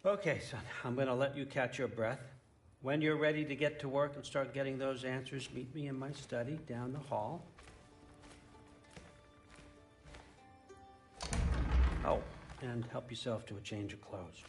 Okay, son, I'm going to let you catch your breath. When you're ready to get to work and start getting those answers, meet me in my study down the hall. Oh, and help yourself to a change of clothes.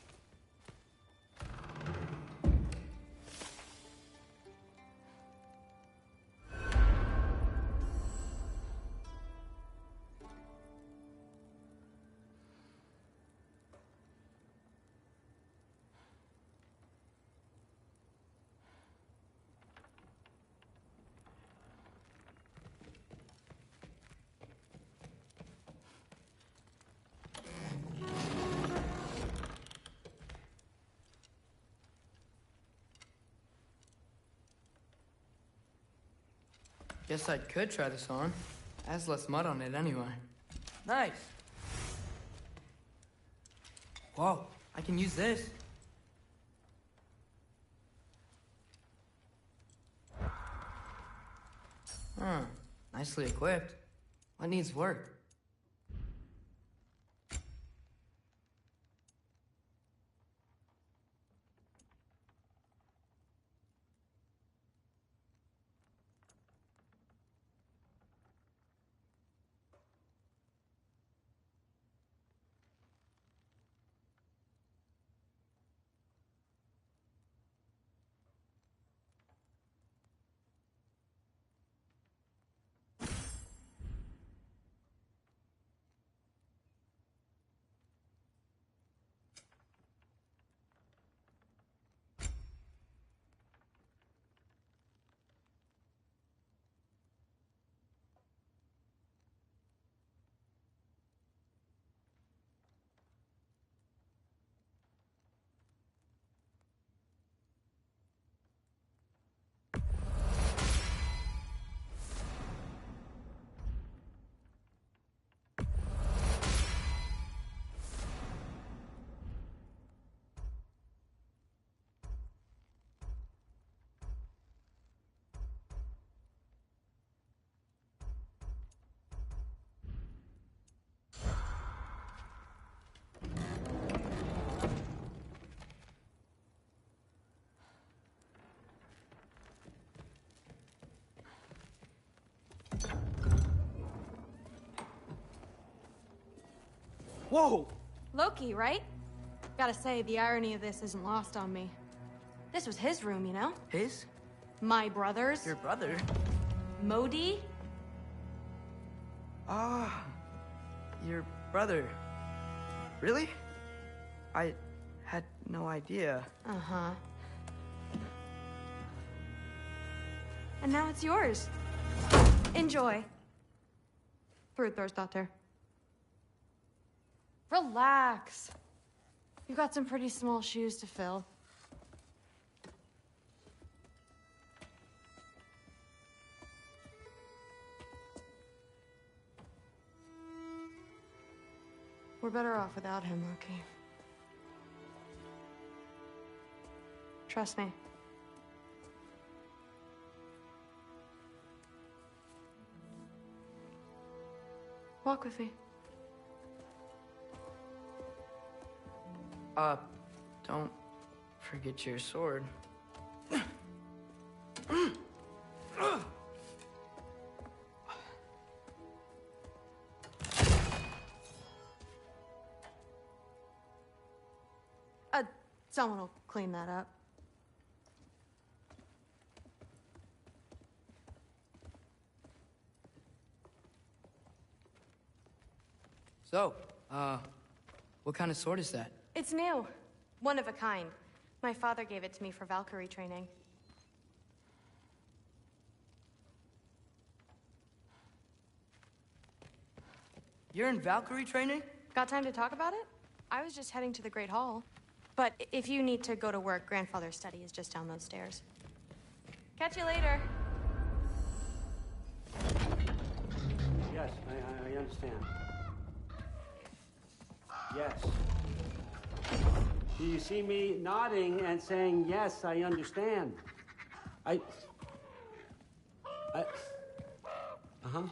Guess I could try this on. It has less mud on it anyway. Nice. Whoa, I can use this. Huh, nicely equipped. What needs work? Whoa! Loki, right? Gotta say, the irony of this isn't lost on me. This was his room, you know? His? My brother's. Your brother? Modi? Ah, your brother. Really? I had no idea. Uh-huh. And now it's yours. Enjoy. Frutdóttir. Relax. You've got some pretty small shoes to fill. We're better off without him, Loki. Trust me. Walk with me. Don't forget your sword. Someone will clean that up. So, what kind of sword is that? It's new. One of a kind. My father gave it to me for Valkyrie training. You're in Valkyrie training? Got time to talk about it? I was just heading to the Great Hall. But if you need to go to work, Grandfather's study is just down those stairs. Catch you later. Yes, I understand. Yes. Do you see me nodding and saying, yes, I understand? Uh-huh.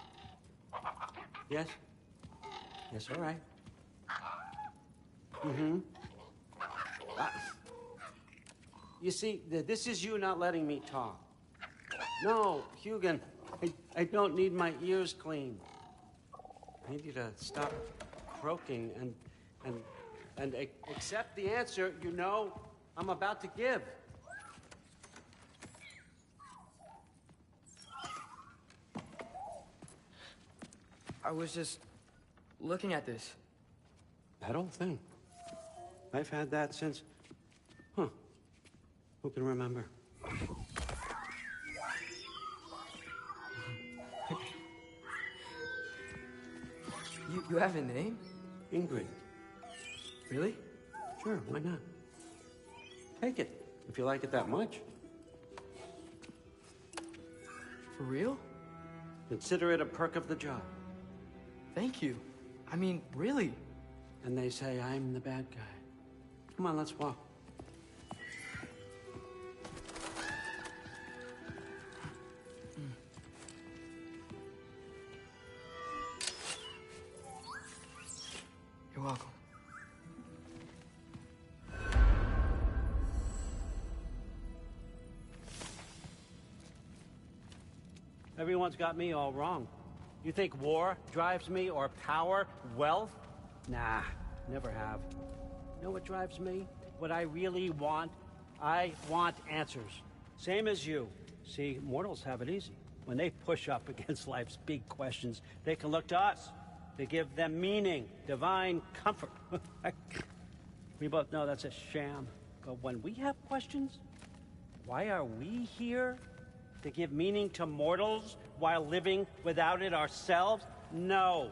Yes? Yes, all right. Mm-hmm. You see, this is you not letting me talk. No, Hugin, I don't need my ears cleaned. I need you to stop croaking and accept the answer you know I'm about to give. I was just looking at this. That old thing. I've had that since... Huh. Who can remember? You have a name? Ingrid. Really? Sure, why not? Take it, if you like it that much. For real? Consider it a perk of the job. Thank you. I mean, really. And they say I'm the bad guy. Come on, let's walk. You're welcome. Everyone's got me all wrong. You think war drives me, or power, wealth? Nah, never have. You know what drives me? What I really want? I want answers. Same as you. See, mortals have it easy. When they push up against life's big questions, they can look to us. They give them meaning, divine comfort. We both know that's a sham. But when we have questions, why are we here? To give meaning to mortals while living without it ourselves? No.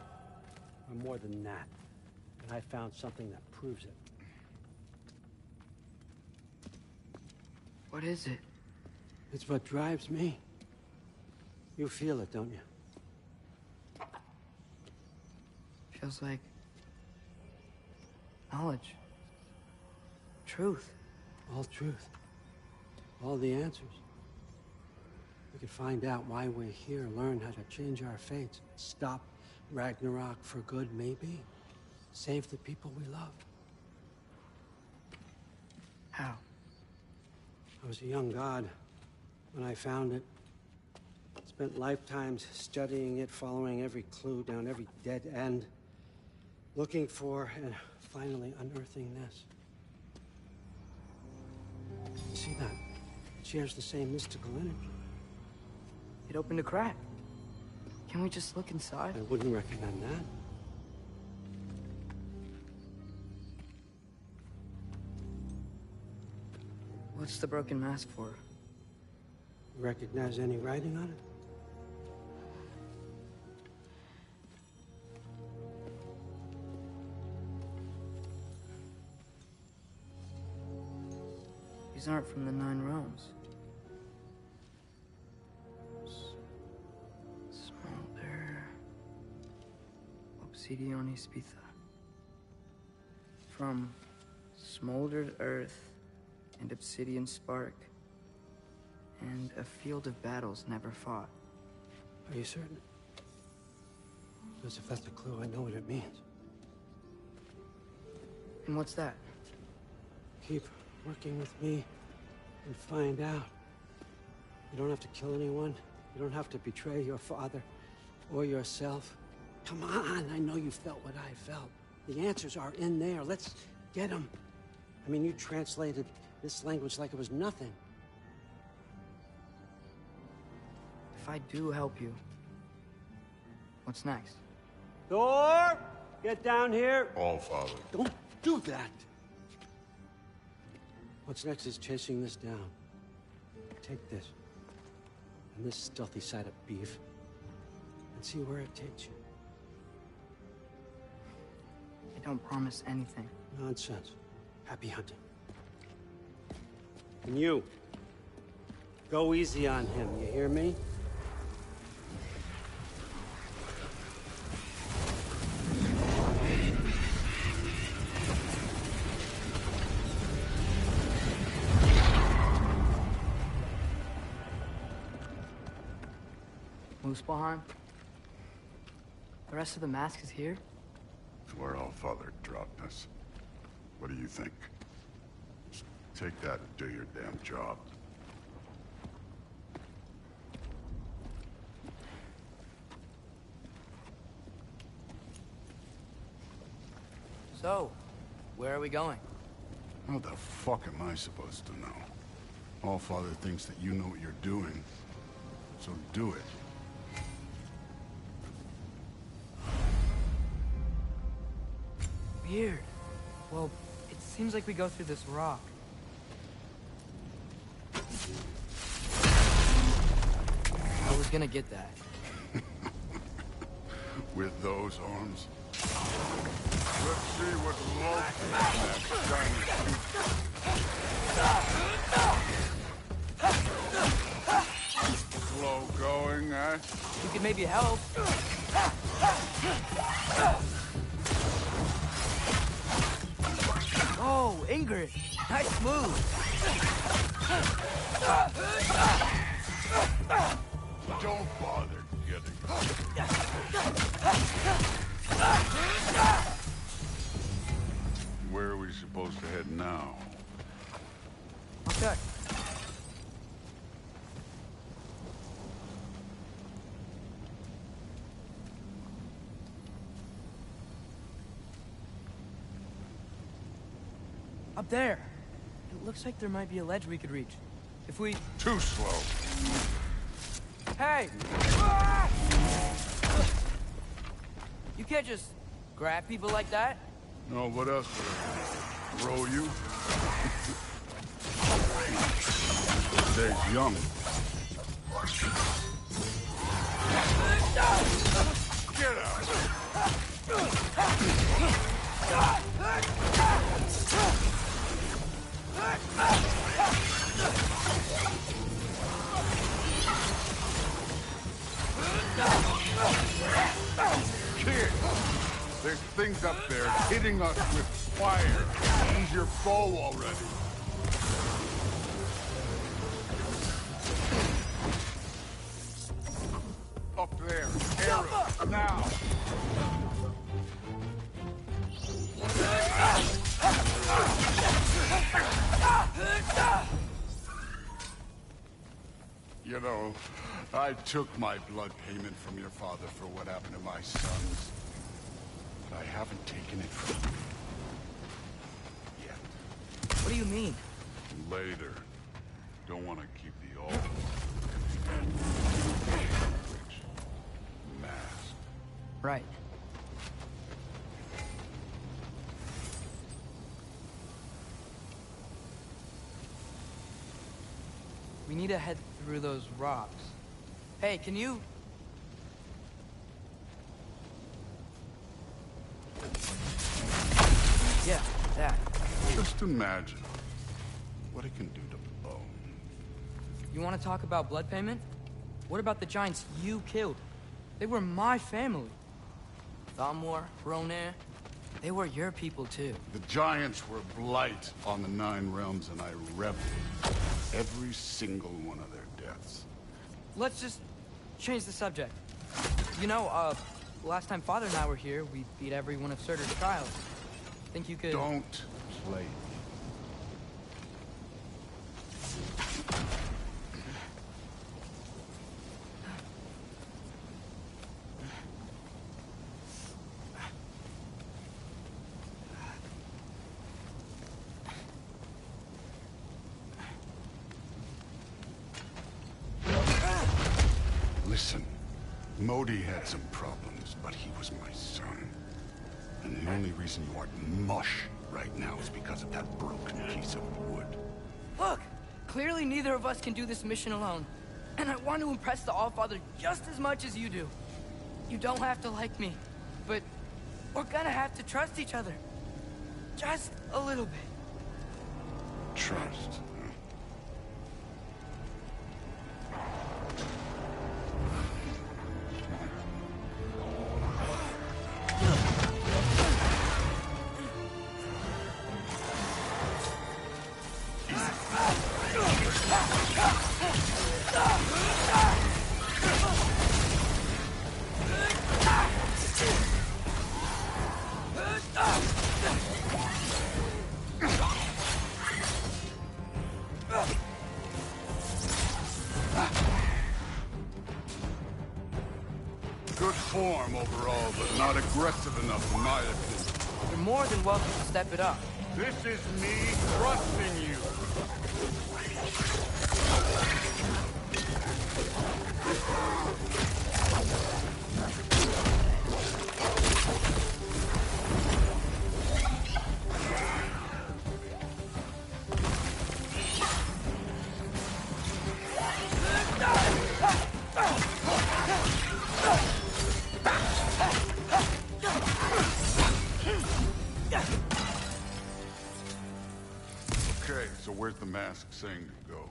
We're more than that. And I found something that proves it. What is it? It's what drives me. You feel it, don't you? Feels like knowledge. Truth. All truth. All the answers. We could find out why we're here, learn how to change our fates, stop Ragnarok for good, maybe. Save the people we love. How? I was a young god when I found it. Spent lifetimes studying it, following every clue down every dead end, looking for and finally unearthing this. See that? It shares the same mystical energy. It opened a crack. Can we just look inside? I wouldn't recommend that. What's the broken mask for? Recognize any writing on it? These aren't from the Nine Realms. Smolder. Obsidion Spitha. From smoldered earth and obsidian spark. And a field of battles never fought. Are you certain? Because if that's a clue, I know what it means. And what's that? Keep working with me and find out. You don't have to kill anyone. You don't have to betray your father or yourself. Come on, I know you felt what I felt. The answers are in there. Let's get them. I mean, you translated this language like it was nothing. If I do help you, what's next? Thor! Get down here! All, Father. Don't do that! What's next is chasing this down. Take this, and this stealthy side of beef, and see where it takes you. I don't promise anything. Nonsense. Happy hunting. And you, go easy on him, you hear me? Muspelheim? The rest of the mask is here? It's where All Father dropped us. What do you think? Take that and do your damn job. So, where are we going? How the fuck am I supposed to know? Allfather thinks that you know what you're doing, so do it. Weird. Well, it seems like we go through this rock. I was gonna get that. With those arms? Let's see what Loki has done. Slow going, eh? You could maybe help. Oh, Ingrid! Nice move! Don't bother getting Where are we supposed to head now? Okay. Up there. It looks like there might be a ledge we could reach. If we... Too slow. Hey! You can't just grab people like that. No, what else? Throw you? Stays young. Get Kid, there's things up there hitting us with fire. Use your bow already. Up there, arrow, now. You know, I took my blood payment from your father for what happened to my sons. But I haven't taken it from you. Yet. What do you mean? Later. Don't want to keep the old rich masked. Right. We need to head through those rocks. Hey, can you... Yeah, that. Just imagine what it can do to bone. You want to talk about blood payment? What about the giants you killed? They were my family. Thamor, Ronan, they were your people too. The giants were blight on the Nine Realms, and I reveled every single one of their deaths. Let's just change the subject. You know, last time Father and I were here, we beat every one of Surtur's trials. Think you could... Don't play. Listen, Modi had some problems, but he was my son. And the only reason you aren't mush right now is because of that broken piece of wood. Look! Clearly neither of us can do this mission alone. And I want to impress the Allfather just as much as you do. You don't have to like me, but we're gonna have to trust each other. Just a little bit. Trust. overall, but not aggressive enough in my opinion. You're more than welcome to step it up. This is me trusting you. Okay, so where's the mask saying to go?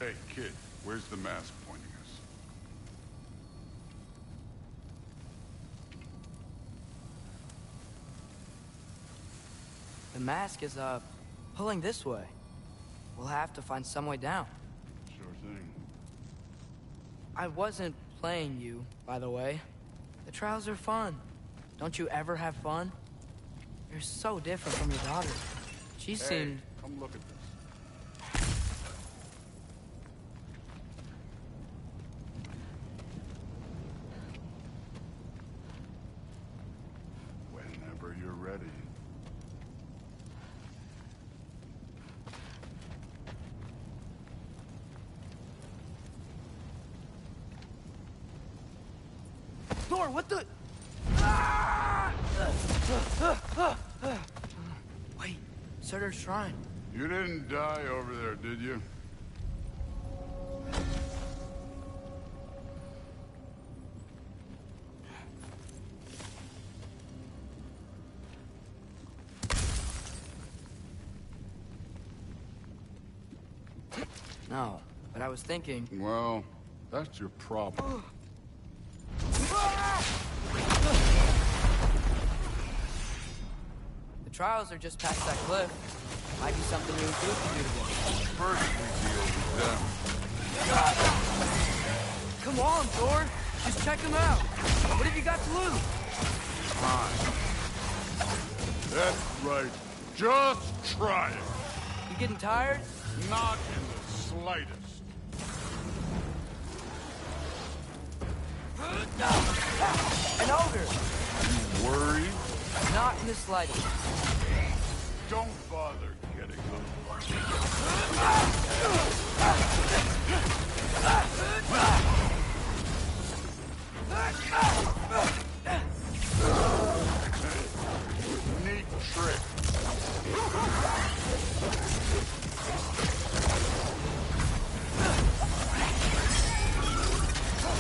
Hey, kid, where's the mask pointing us? The mask is, pulling this way. We'll have to find some way down. Sure thing. I wasn't playing you, by the way. The trials are fun. Don't you ever have fun? You're so different from your daughter. She seemed... Come look at this. Whenever you're ready. Thor, what the... Wait, Surtur's shrine. You didn't die over there, did you? No, but I was thinking... Well, that's your problem. The trials are just past that cliff. Might be something you and Drew can do together. First we deal with them. Come on, Thor. Just check them out. What have you got to lose? Fine. That's right. Just try it. You getting tired? Not in the slightest. An ogre. You worried? Not in the slightest. Don't bother getting up. Neat trick.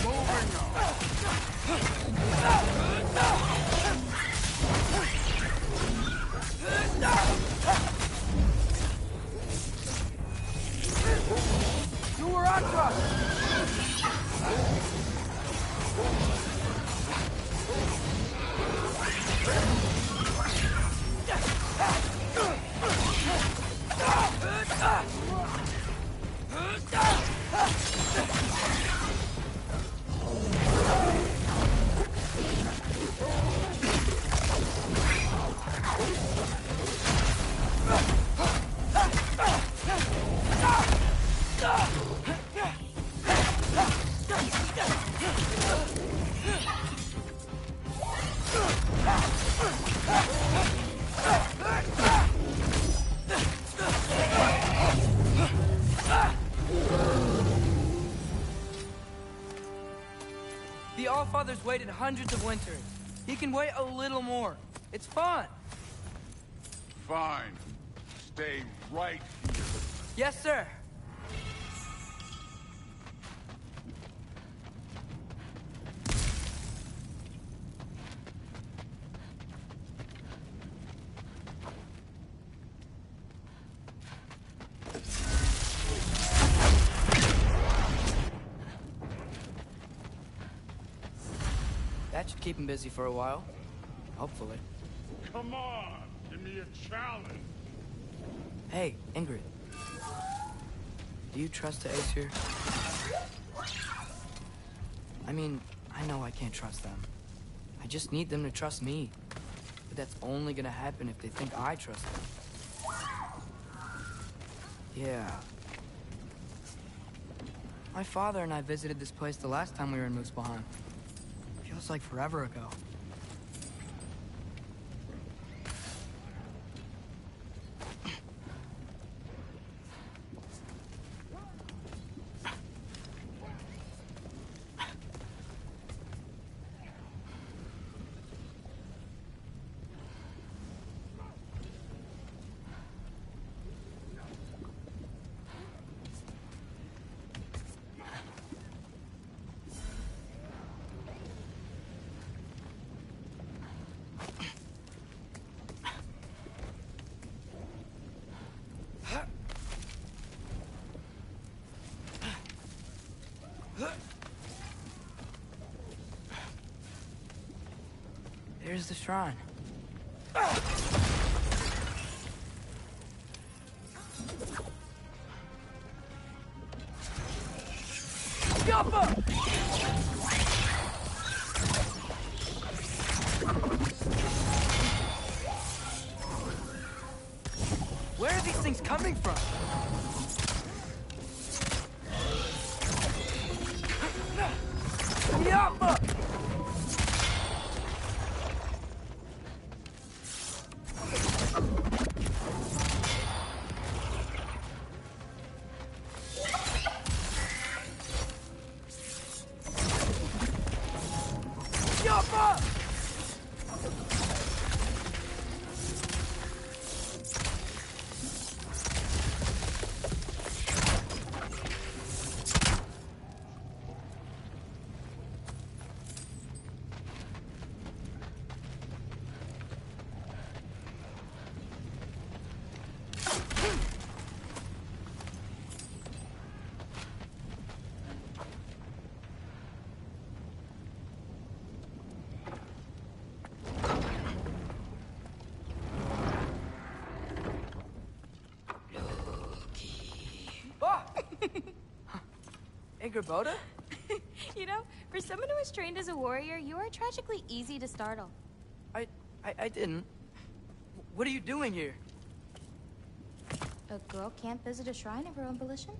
Moving on. You were on truck. The Allfather's waited hundreds of winters. He can wait a little more. It's fun. Fine. Stay right here. Yes, sir. That should keep him busy for a while. Hopefully. Come on, give me a challenge. Hey, Ingrid. Do you trust the Aesir? I mean, I know I can't trust them. I just need them to trust me. But that's only gonna happen if they think I trust them. Yeah. My father and I visited this place the last time we were in Muspelheim. Feels like forever ago. There's the shrine. Yappa! Where are these things coming from? Yappa! Boda? You know, for someone who was trained as a warrior, you are tragically easy to startle. I didn't. What are you doing here? A girl can't visit a shrine of her own volition?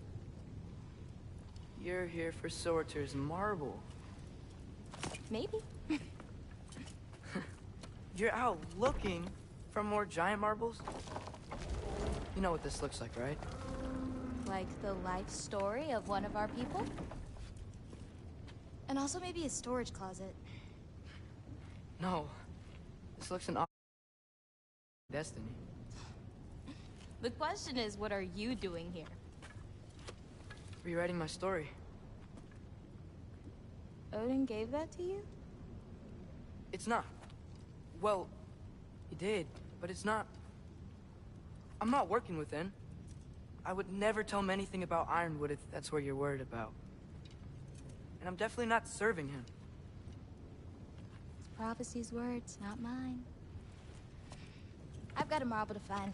You're here for Sorter's marble. Maybe. You're out looking for more giant marbles? You know what this looks like, right? Like the life story of one of our people? And also maybe a storage closet. No. This looks an destiny. The question is, what are you doing here? Rewriting my story. Odin gave that to you? It's not. Well, he did, but it's not. I'm not working with him. I would never tell him anything about Ironwood if that's what you're worried about. And I'm definitely not serving him. It's prophecy's words, not mine. I've got a marble to find.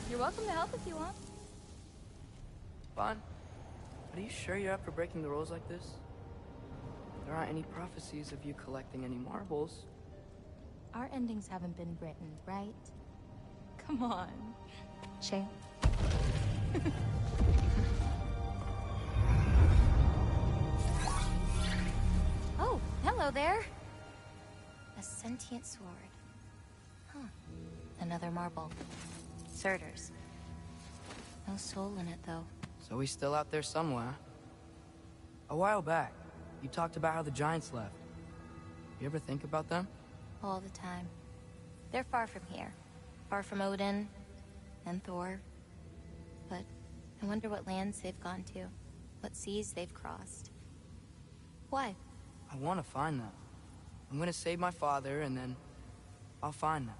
You're welcome to help if you want. Bon, are you sure you're up for breaking the rules like this? There aren't any prophecies of you collecting any marbles. Our endings haven't been written, right? Come on. Shane. Oh, hello there. A sentient sword. Huh. Another marble. Surtur's. No soul in it, though. So he's still out there somewhere. A while back, you talked about how the giants left. You ever think about them? All the time. They're far from here. Far from Odin and Thor. But I wonder what lands they've gone to. What seas they've crossed. Why? I want to find them. I'm gonna save my father, and then I'll find them.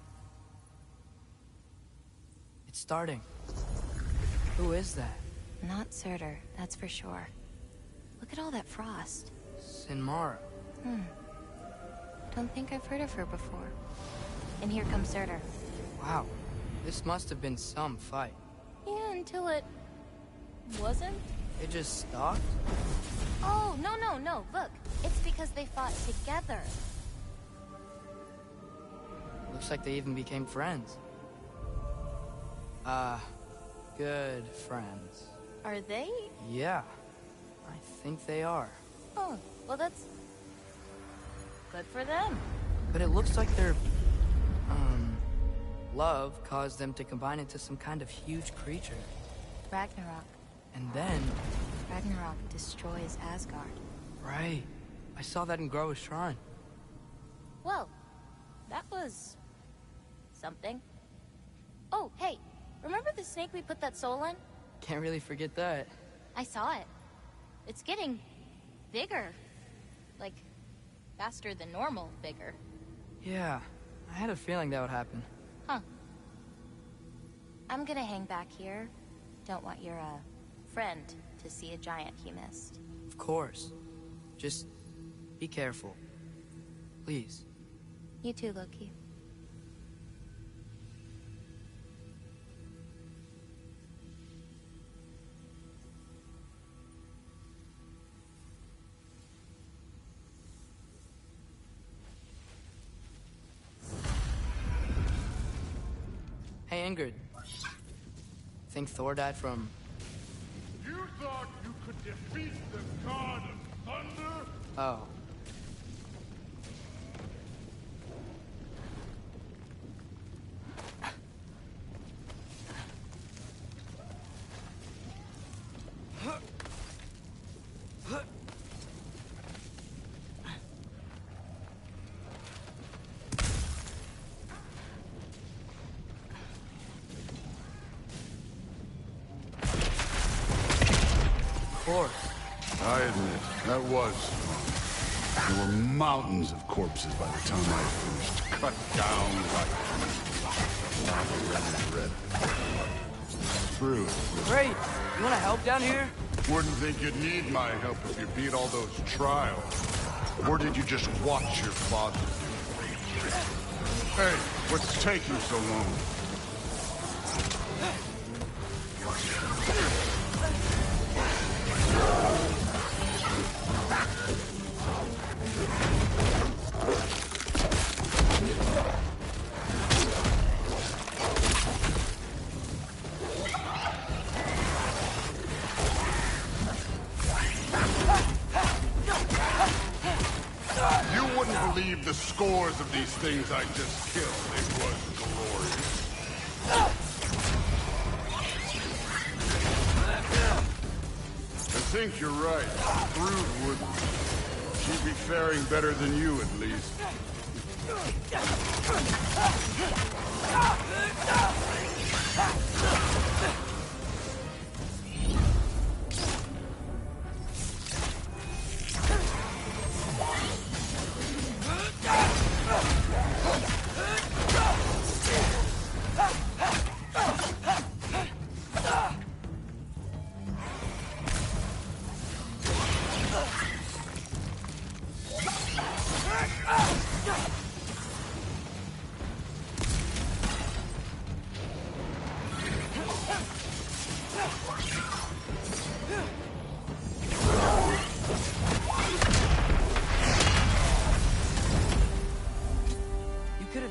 It's starting. Who is that? Not Surtur, that's for sure. Look at all that frost. Sinmara. Don't think I've heard of her before. And here comes Surtur. Wow. This must have been some fight. Yeah, until it... wasn't? It just stopped? Oh, no. Look, it's because they fought together. Looks like they even became friends. Good friends. Are they? Yeah, I think they are. Oh, well that's... good for them. But it looks like their, love caused them to combine into some kind of huge creature. Ragnarok. And then... Ragnarok destroys Asgard. Right. I saw that in Groa's shrine. Well, that was... something. Oh, hey, remember the snake we put that soul in? Can't really forget that. I saw it. It's getting... bigger. Like, faster than normal bigger. Yeah, I had a feeling that would happen. Huh. I'm gonna hang back here. Don't want your, friend to see a giant he missed. Of course. Just be careful. Please. You too, Loki. Hey, Ingrid. Think Thor died from... You thought you could defeat the god of thunder? Oh. Of course. I admit, that was fun. There were mountains of corpses by the time I finished. Cut down like... red. True. Great. You wanna help down here? Wouldn't think you'd need my help if you beat all those trials. Or did you just watch your father do it? Hey, what's taking so long? Believe the scores of these things I just killed. It was glorious. I think you're right. Brood wouldn't. She'd be faring better than you, at least.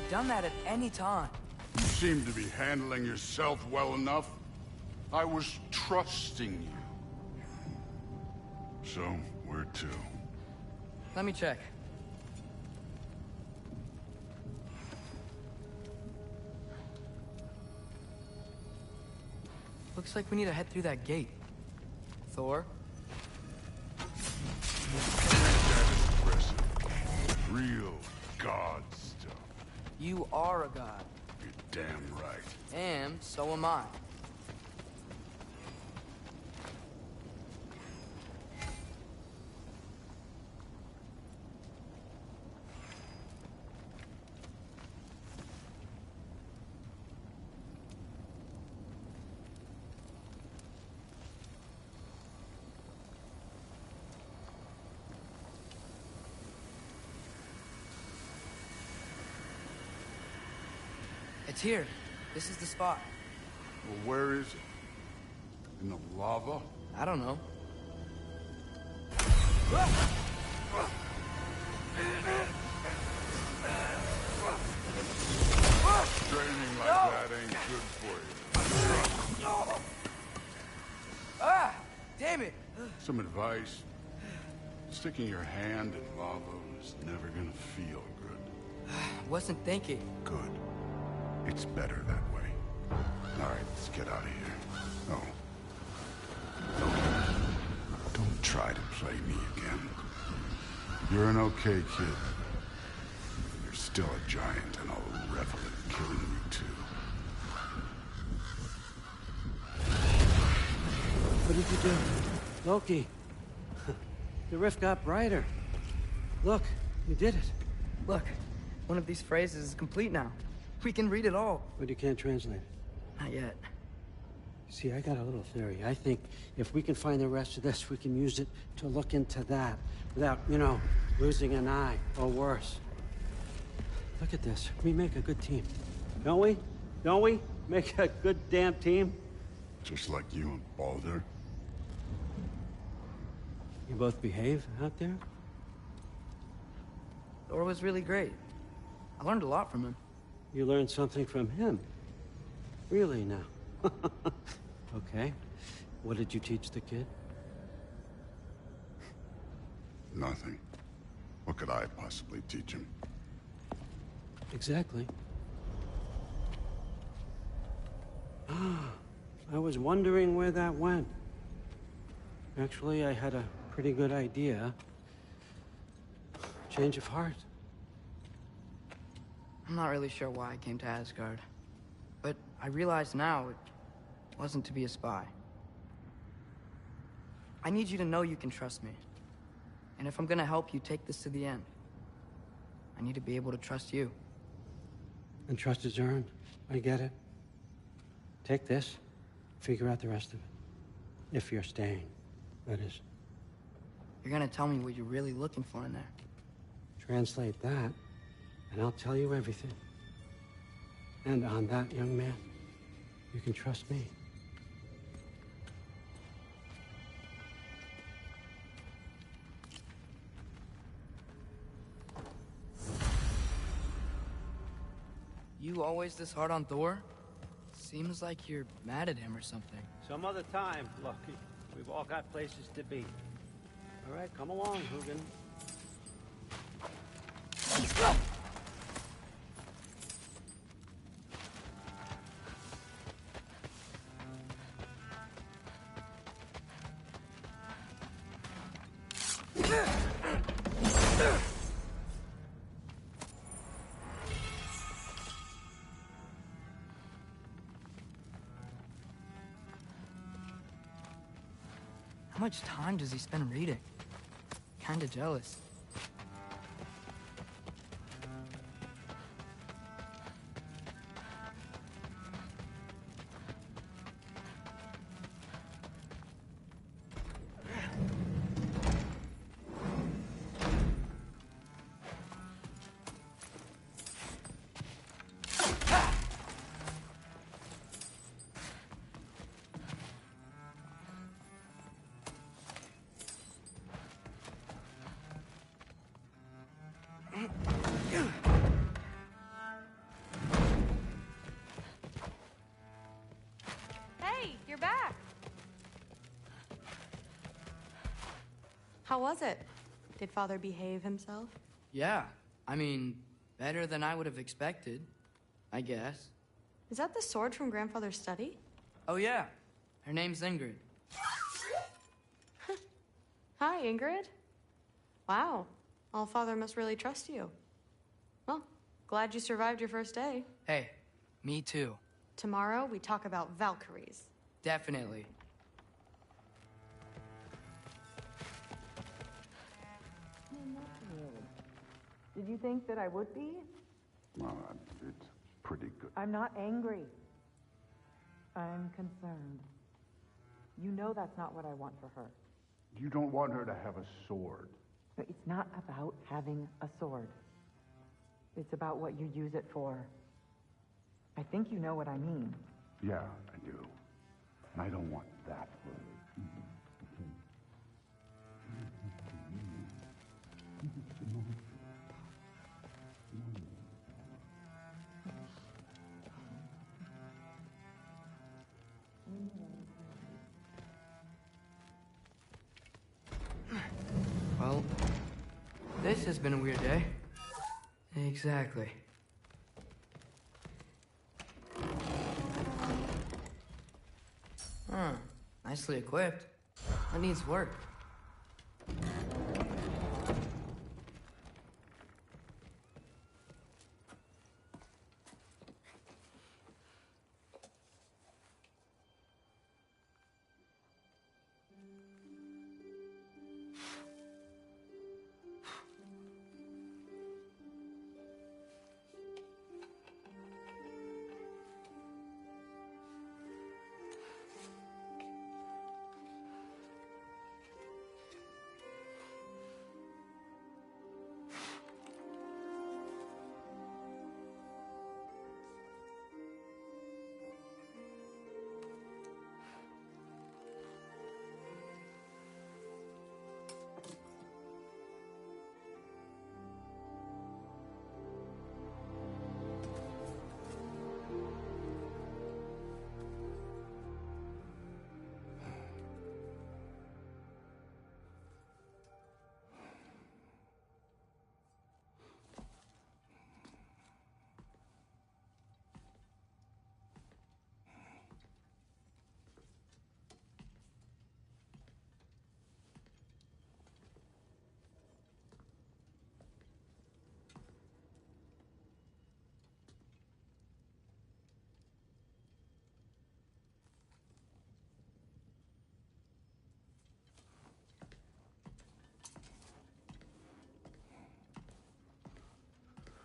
Done that at any time. You seem to be handling yourself well enough. I was trusting you. So, where to? Let me check. Looks like we need to head through that gate. Thor? That is impressive. Real god stuff. You are a god. You're damn right. And so am I. It's here. This is the spot. Well, where is it? In the lava? I don't know. Training like that ain't good for you. Ah! Damn it! Some advice. Sticking your hand in lava is never gonna feel good. Wasn't thinking. Good. It's better that way. Alright, let's get out of here. Oh. Don't try to play me again. You're an okay kid. You're still a giant, and I'll revel in killing you too. What did you do? Loki. The rift got brighter. Look, you did it. Look, one of these phrases is complete now. We can read it all. But you can't translate it. Not yet. See, I got a little theory. I think if we can find the rest of this, we can use it to look into that without, you know, losing an eye or worse. Look at this. We make a good team. Don't we? Don't we? Make a good damn team? Just like you and Baldur. You both behave out there? Thor was really great. I learned a lot from him. You learned something from him? Really now? Okay. What did you teach the kid? Nothing. What could I possibly teach him? Exactly. I was wondering where that went. Actually, I had a pretty good idea. Change of heart. I'm not really sure why I came to Asgard. But I realize now it wasn't to be a spy. I need you to know you can trust me. And if I'm gonna help you take this to the end, I need to be able to trust you. And trust is earned. I get it. Take this, figure out the rest of it. If you're staying, that is. You're gonna tell me what you're really looking for in there. Translate that, and I'll tell you everything. And on that, young man, you can trust me. You always this hard on Thor? Seems like you're mad at him or something. Some other time, Loki. We've all got places to be. All right, come along, Hugin. How much time does he spend reading? Kinda jealous. Hey, you're back. How was it? Did Father behave himself? Yeah, I mean, better than I would have expected, I guess. Is that the sword from Grandfather's study? Oh yeah, her name's Ingrid. Hi, Ingrid. Wow, Allfather must really trust you. Well, glad you survived your first day. Hey, me too. Tomorrow, we talk about Valkyries. Definitely. Did you think that I would be? Well, it's pretty good. I'm not angry. I'm concerned. You know that's not what I want for her. You don't want her to have a sword. But it's not about having a sword. It's about what you use it for. I think you know what I mean. Yeah, I do. And I don't want that for her. This has been a weird day. Exactly. Nicely equipped. That needs work.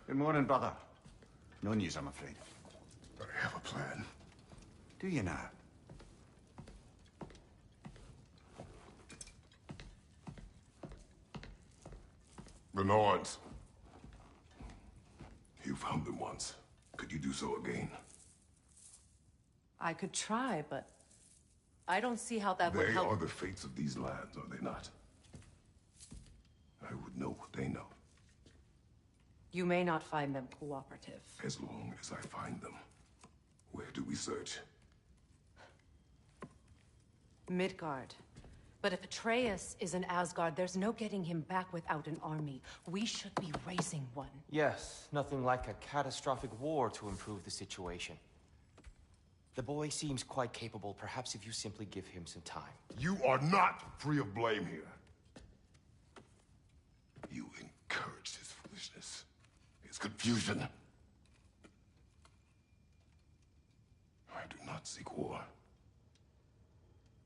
Good morning, brother. No news, I'm afraid. I have a plan. Do you now? The Norns. You found them once. Could you do so again? I could try, but I don't see how that would They help. are the fates of these lands, are they not? I would know what they know. You may not find them cooperative. As long as I find them. Where do we search? Midgard. But if Atreus is in Asgard, there's no getting him back without an army. We should be raising one. Yes, nothing like a catastrophic war to improve the situation. The boy seems quite capable. Perhaps if you simply give him some time. You are not free of blame here. You encouraged his foolishness. His confusion. I do not seek war.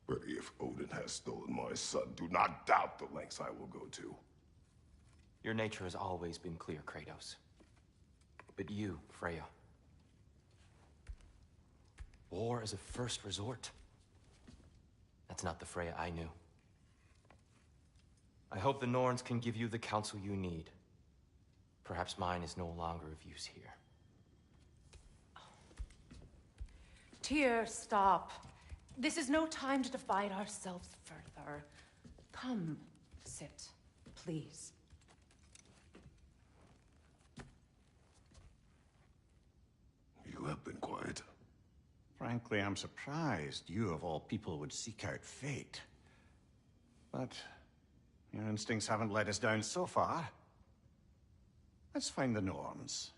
But if Odin has stolen my son, do not doubt the lengths I will go to. Your nature has always been clear, Kratos. But you, Freya. War is a first resort. That's not the Freya I knew. I hope the Norns can give you the counsel you need. Perhaps mine is no longer of use here. Tyr, stop. This is no time to divide ourselves further. Come, sit, please. You have been quiet. Frankly, I'm surprised you, of all people, would seek out fate. But your instincts haven't let us down so far. Let's find the Norns.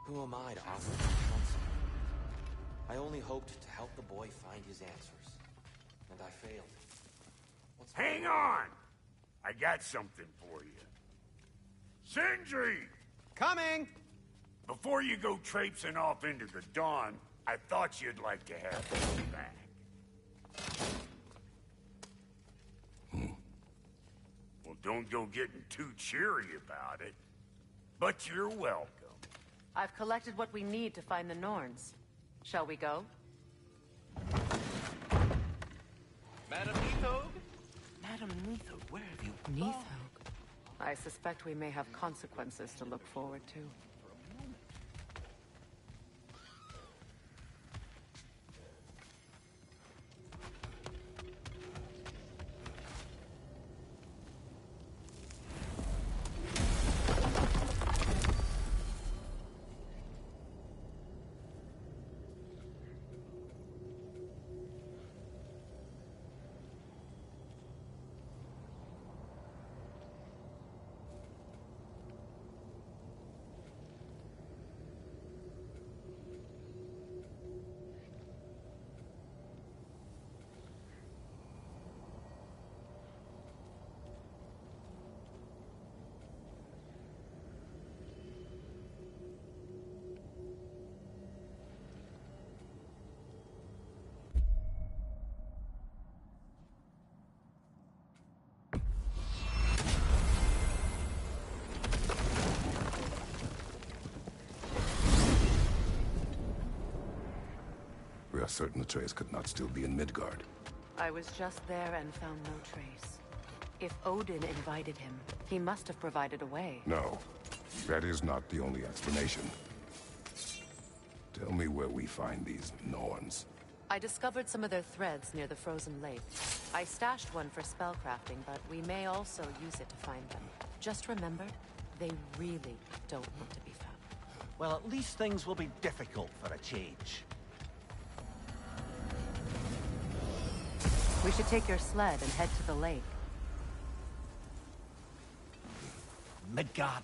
Who am I to offer him counsel? I only hoped to help the boy find his answers. And I failed. Hang on! I got something for you. Sindri! Coming! Before you go traipsing off into the dawn, I thought you'd like to have me back. Well, don't go getting too cheery about it. But you're welcome. I've collected what we need to find the Norns. Shall we go? Madam Neathog? Madam Neathog, where have you... Neathog. I suspect we may have consequences to look forward to. are certain Atreus could not still be in Midgard. I was just there and found no trace. If Odin invited him, he must have provided a way. No, that is not the only explanation. Tell me where we find these Norns. I discovered some of their threads near the frozen lake. I stashed one for spellcrafting, but we may also use it to find them. Just remember, they really don't want to be found. Well, at least things will be difficult for a change. We should take your sled and head to the lake. Midgard.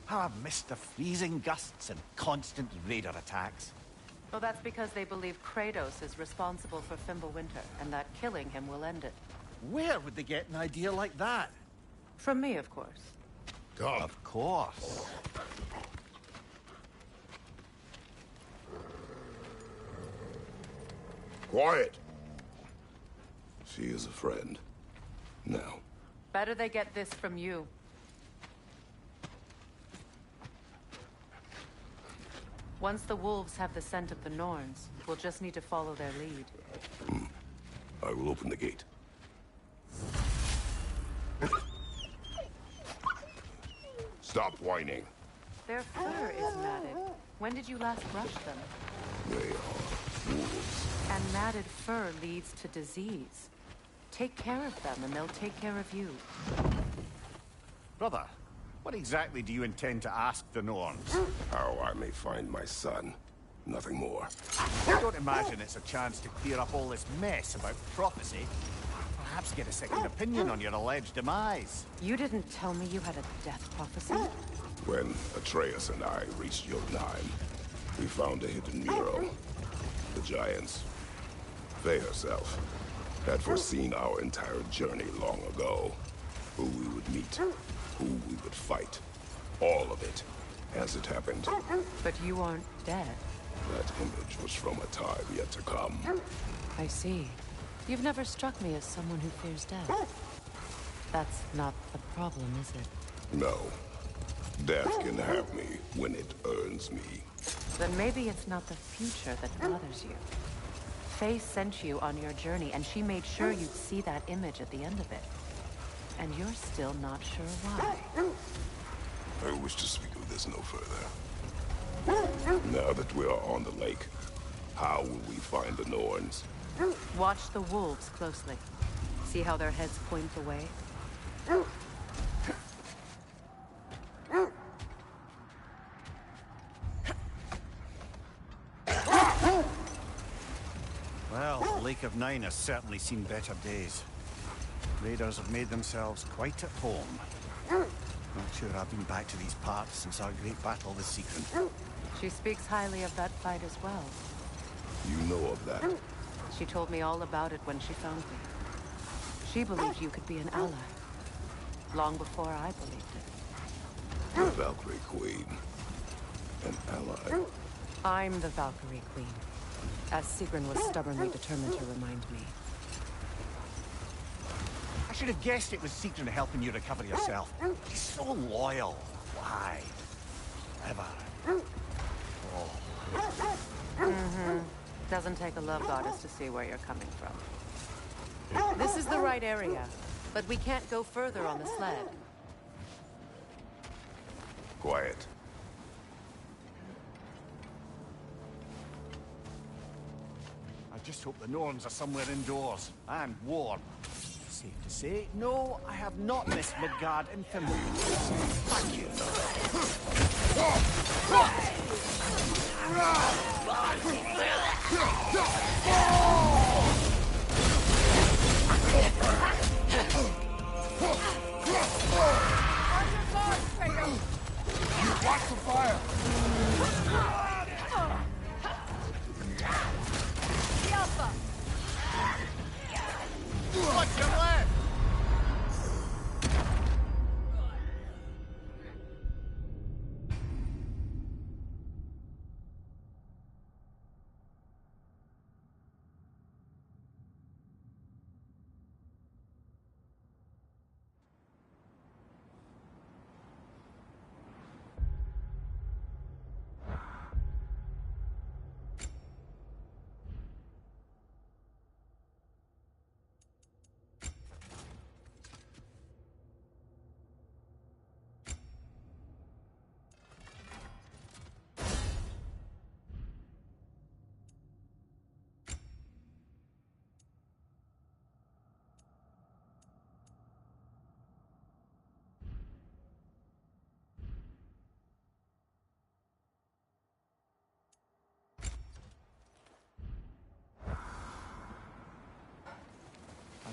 How I've missed the freezing gusts and constant raider attacks. Well, that's because they believe Kratos is responsible for Fimbulwinter, and that killing him will end it. Where would they get an idea like that? From me, of course. God. Of course. Quiet! She is a friend. Now. Better they get this from you. Once the wolves have the scent of the Norns, we'll just need to follow their lead. I will open the gate. Stop whining. Their fur is matted. When did you last brush them? They are wolves. And matted fur leads to disease. Take care of them, and they'll take care of you. Brother, what exactly do you intend to ask the Norns? How I may find my son. Nothing more. I don't imagine it's a chance to clear up all this mess about prophecy. Perhaps get a second opinion on your alleged demise. You didn't tell me you had a death prophecy? When Atreus and I reached Jotunheim, we found a hidden mural. The Giants, Faye herself, had foreseen our entire journey long ago. Who we would meet, who we would fight. All of it, as it happened. But you aren't dead. That image was from a time yet to come. I see. You've never struck me as someone who fears death. That's not the problem, is it? No. Death can have me when it earns me. Then maybe it's not the future that bothers you. Faye sent you on your journey, and she made sure you'd see that image at the end of it. And you're still not sure why. I wish to speak of this no further. Now that we are on the lake, how will we find the Norns? Watch the wolves closely. See how their heads point away? Well, Lake of Nine has certainly seen better days. Raiders have made themselves quite at home. Not sure I've been back to these parts since our great battle with Sigrun. She speaks highly of that fight as well. You know of that? She told me all about it when she found me. She believed you could be an ally. Long before I believed it. The Valkyrie Queen. An ally. I'm the Valkyrie Queen. As Sigrun was stubbornly determined to remind me. I should have guessed it was Sigrun helping you recover yourself. She's so loyal. Why? Ever. Oh. Doesn't take a love goddess to see where you're coming from. This is the right area, but we can't go further on the sled. Quiet. I just hope the Norns are somewhere indoors and warm. Safe to say, no, I have not missed Midgard in Fimbulwinter. Thank you. Watch the fire! Watch your left!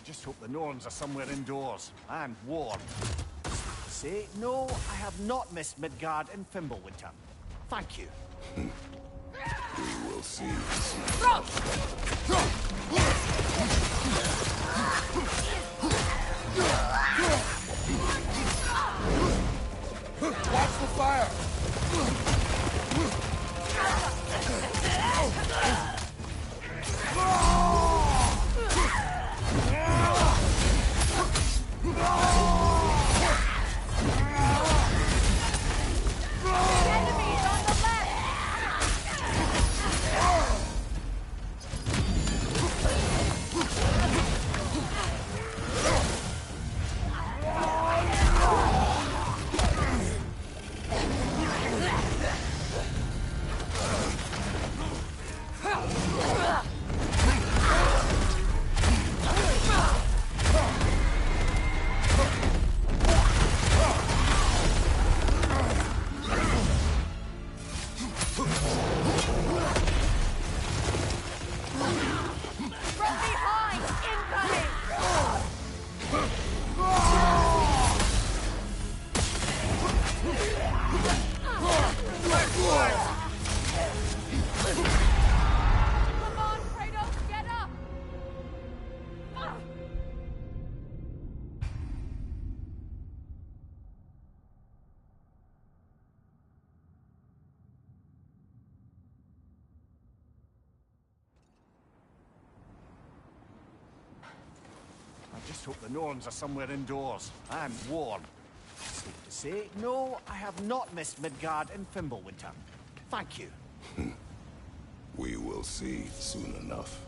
just hope the Norns are somewhere indoors, and warm. Say, no, I have not missed Midgard and Fimbulwinter. Thank you. We will see. Watch the fire! Enemies on the left! I just hope the Norns are somewhere indoors, and warm. Safe to say, no, I have not missed Midgard and Fimbulwinter. Thank you. We will see soon enough.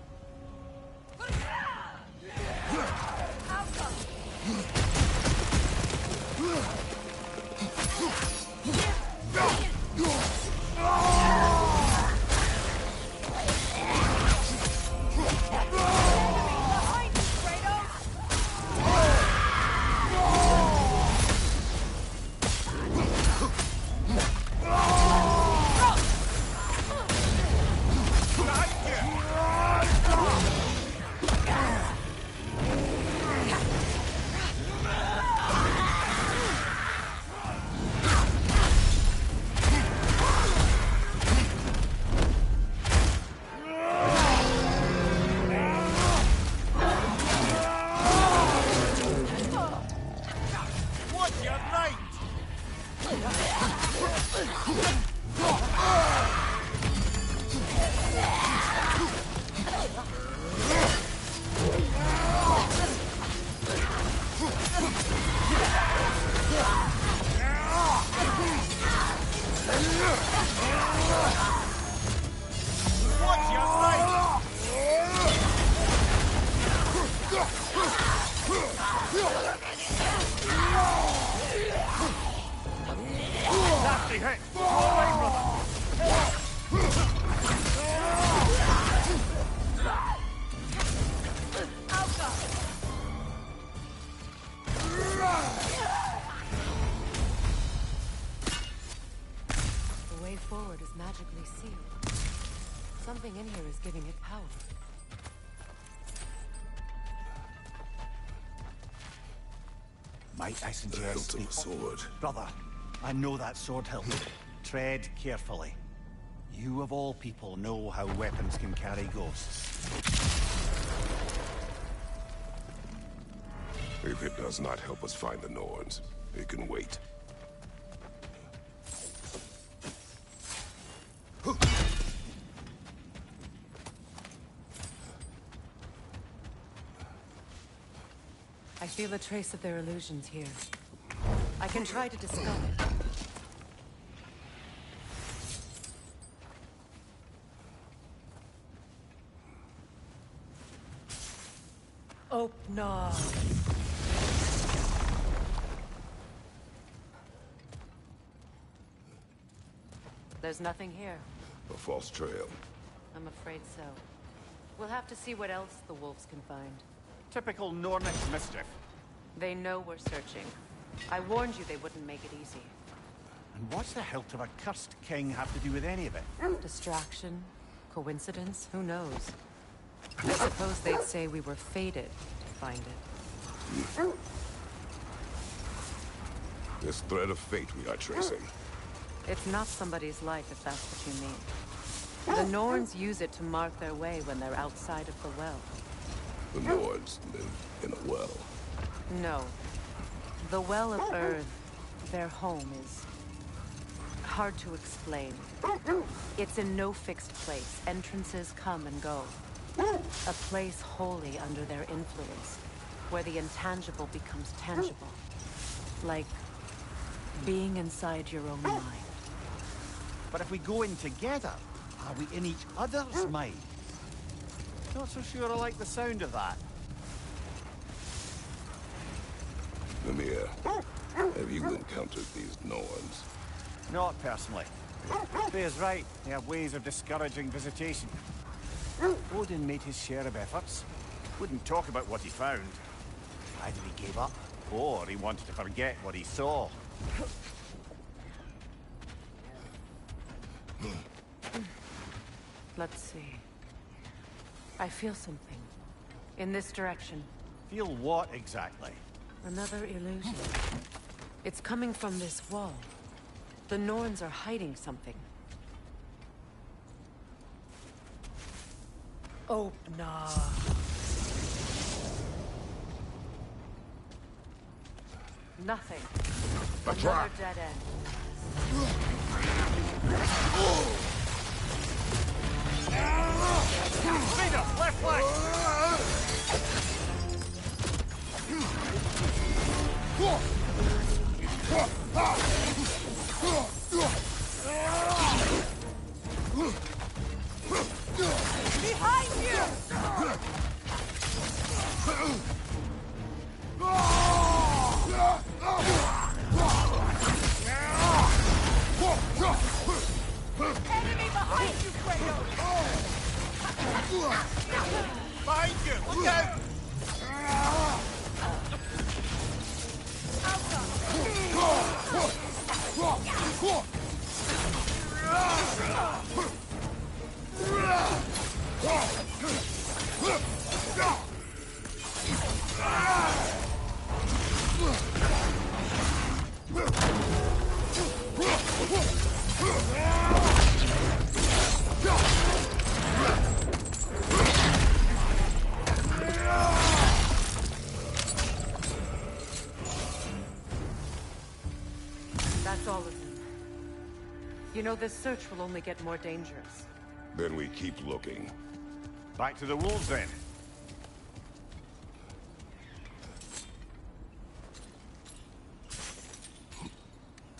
Nasty hit! Go away, brother! The way forward is magically sealed. Something in here is giving it power. Might I The suggest... hilt of a sword. Brother, I know that sword hilt. Tread carefully. You of all people know how weapons can carry ghosts. If it does not help us find the Norns, it can wait. I feel a trace of their illusions here. I can try to dispel it. Oh, no. There's nothing here. A false trail. I'm afraid so. We'll have to see what else the wolves can find. Typical Nornic mischief. They know we're searching. I warned you they wouldn't make it easy. And what's the hilt of a cursed king have to do with any of it? Distraction? Coincidence? Who knows? I suppose they'd say we were fated find it. This thread of fate we are tracing. It's not somebody's life, if that's what you mean. The Norns use it to mark their way when they're outside of the well. The Nords live in a well. No. The Well of Earth, their home, is hard to explain. It's in no fixed place. Entrances come and go. A place wholly under their influence, where the intangible becomes tangible. Like being inside your own mind. But if we go in together, are we in each other's mind? Not so sure I like the sound of that. Mimir, have you encountered these Norns? Not personally. Faye's right. They have ways of discouraging visitation. Odin made his share of efforts. Wouldn't talk about what he found. Either he gave up, or he wanted to forget what he saw. Let's see. I feel something. In this direction. Feel what exactly? Another illusion. It's coming from this wall. The Norns are hiding something. Oh, nah. Nothing. Another dead end. Speed up! Left leg! Behind you! Enemy behind you, Kratos! Behind you! Look out! That's all of them. You know, this search will only get more dangerous. Then we keep looking. Back to the wolves, then.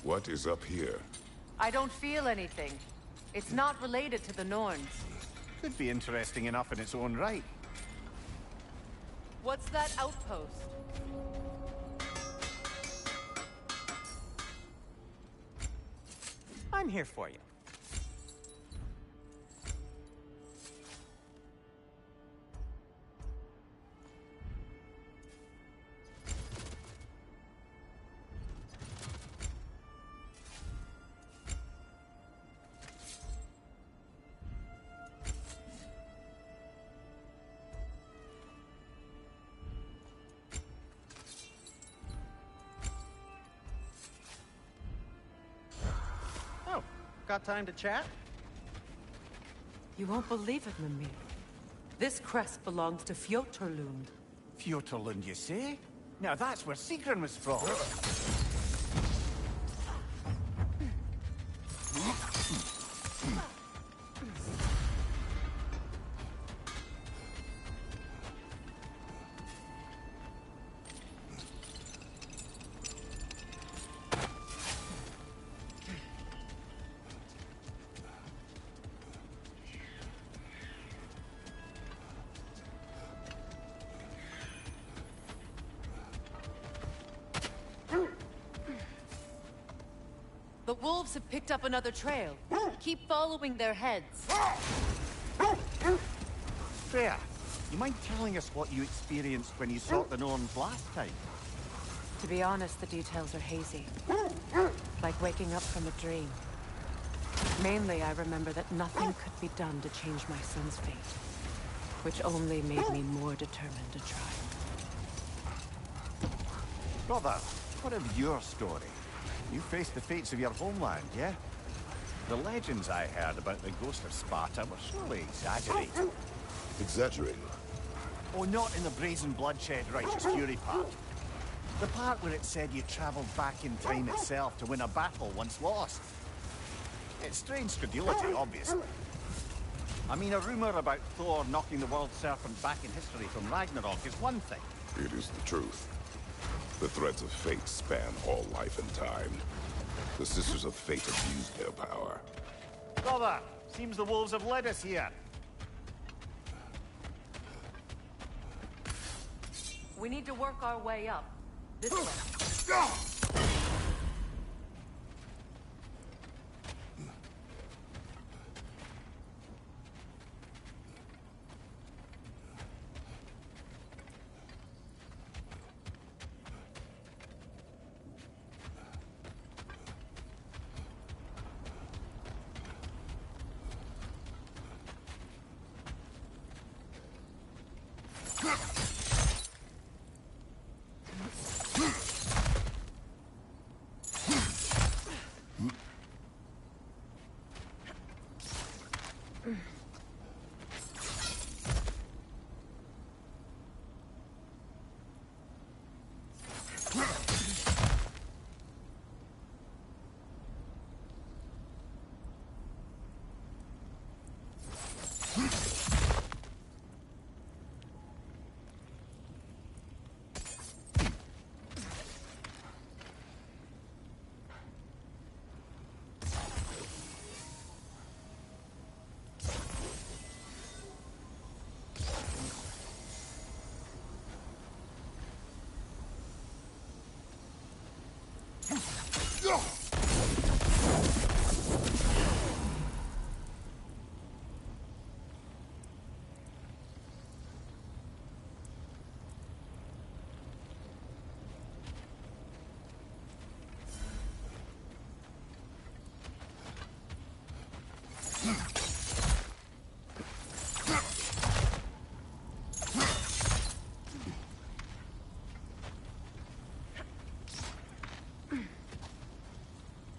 What is up here? I don't feel anything. It's not related to the Norns. Could be interesting enough in its own right. What's that outpost? I'm here for you. Got time to chat? You won't believe it, Mimir. This crest belongs to Fjotorlund. Fjotorlund, you say? Now that's where Sigrun was from. The wolves have picked up another trail. Keep following their heads. Freya, you mind telling us what you experienced when you sought the Norns last time? To be honest, the details are hazy. Like waking up from a dream. Mainly, I remember that nothing could be done to change my son's fate. Which only made me more determined to try. Brother, what of your story? You faced the fates of your homeland, yeah? The legends I heard about the ghost of Sparta were surely exaggerated. Exaggerated? Oh, not in the brazen bloodshed righteous fury part. The part where it said you travelled back in time itself to win a battle once lost. It's strange credulity, obviously. I mean, a rumour about Thor knocking the world serpent back in history from Ragnarok is one thing. It is the truth. The threads of fate span all life and time. The Sisters of Fate abused their power. Brother, seems the wolves have led us here. We need to work our way up. This way.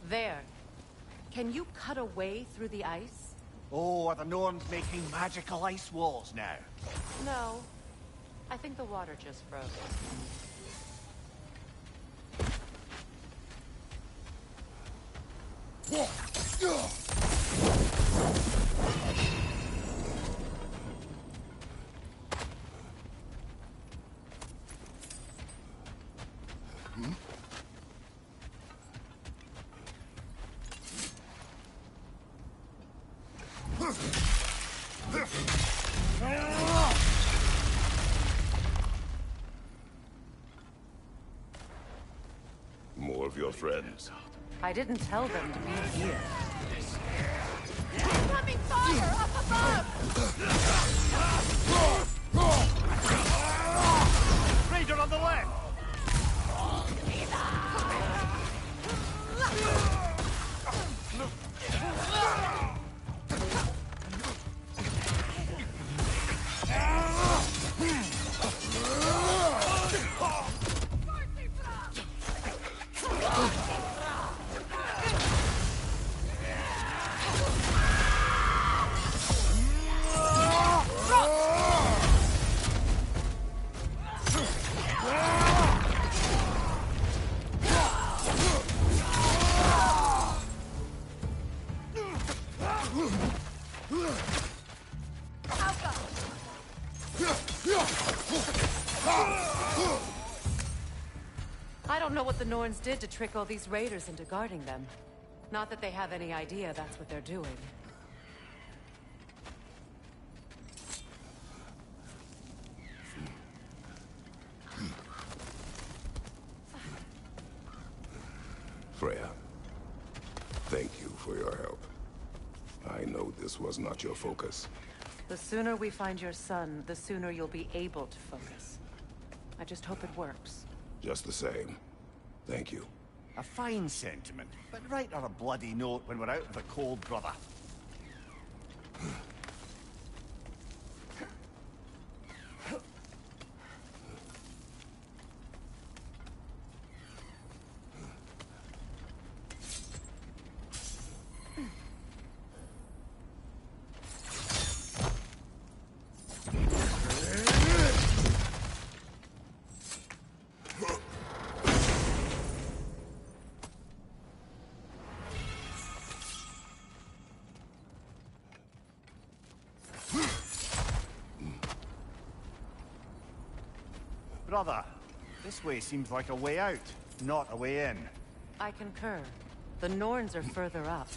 There. Can you cut a way through the ice? Oh, are the Norns making magical ice walls now? No. I think the water just froze. More of your friends. I didn't tell them to be here. Incoming fire up above! Raider on the left! I don't know what the Norns did to trick all these raiders into guarding them. Not that they have any idea that's what they're doing. Freya, thank you for your help. I know this was not your focus. The sooner we find your son, the sooner you'll be able to focus. I just hope it works. Just the same. Thank you. A fine sentiment, but write her a bloody note when we're out of the cold, brother. Brother, this way seems like a way out, not a way in. I concur. The Norns are further up.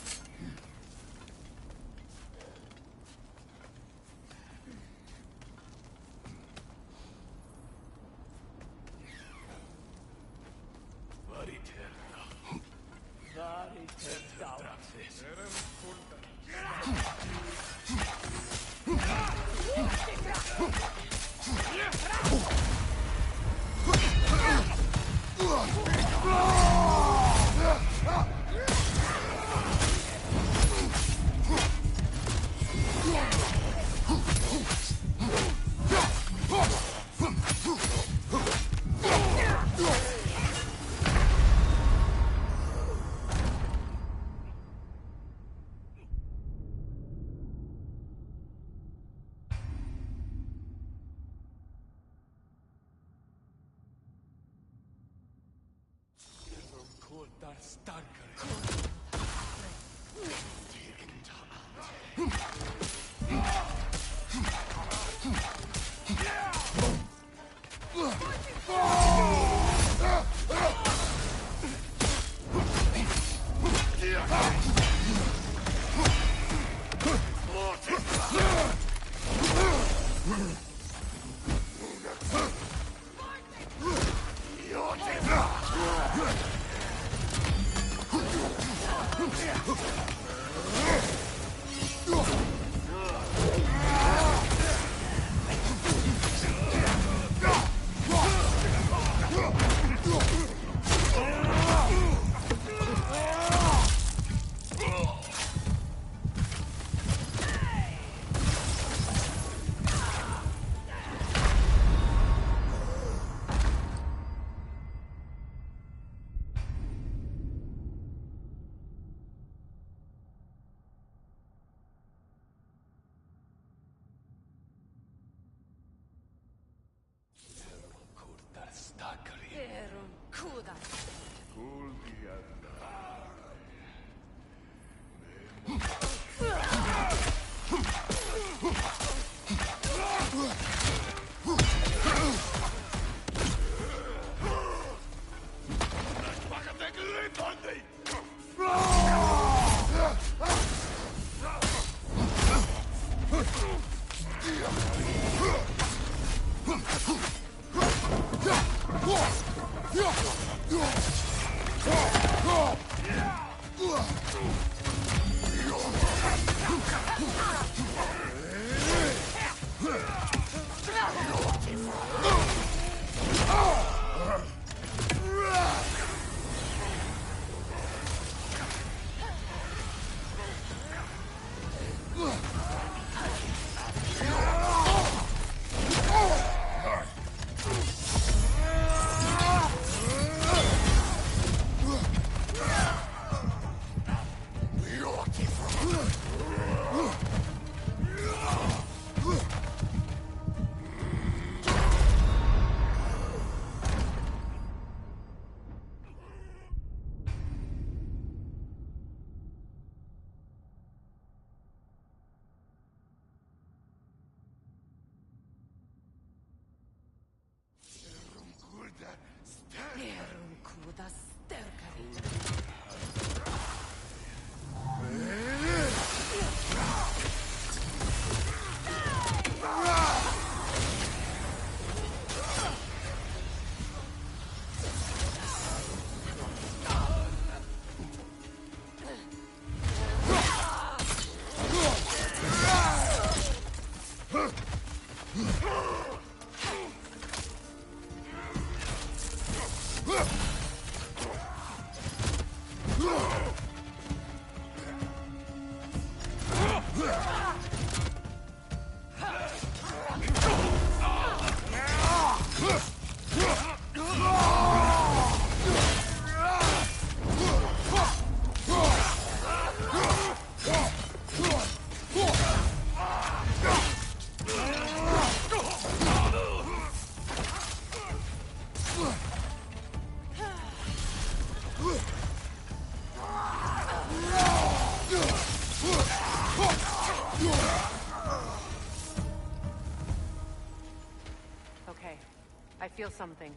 I feel something.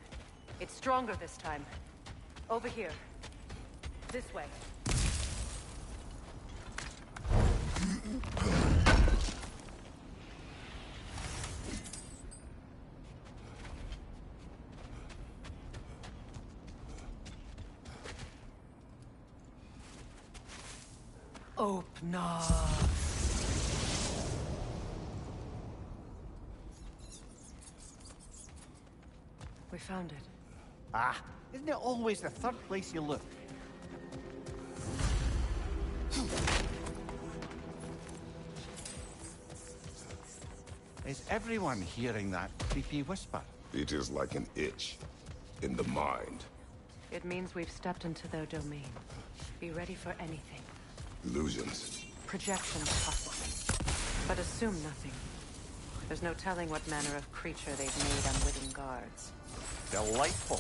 It's stronger this time. Over here. This way. Open up. We found it. Ah, isn't it always the third place you look? Is everyone hearing that creepy whisper? It is like an itch in the mind. It means we've stepped into their domain. Be ready for anything. Illusions. Projections, possibly. But assume nothing. There's no telling what manner of creature they've made unwitting guards. Delightful.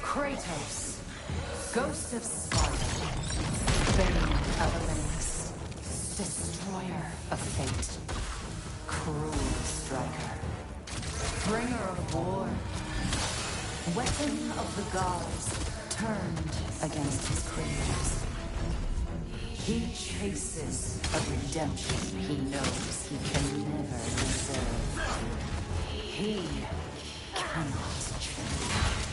Kratos, Ghost of Sparta, Bane of Olympus, Destroyer of Fate, Cruel Striker, Bringer of War, Weapon of the Gods, turned against his creators. He chases a redemption he knows he can never deserve. He cannot change.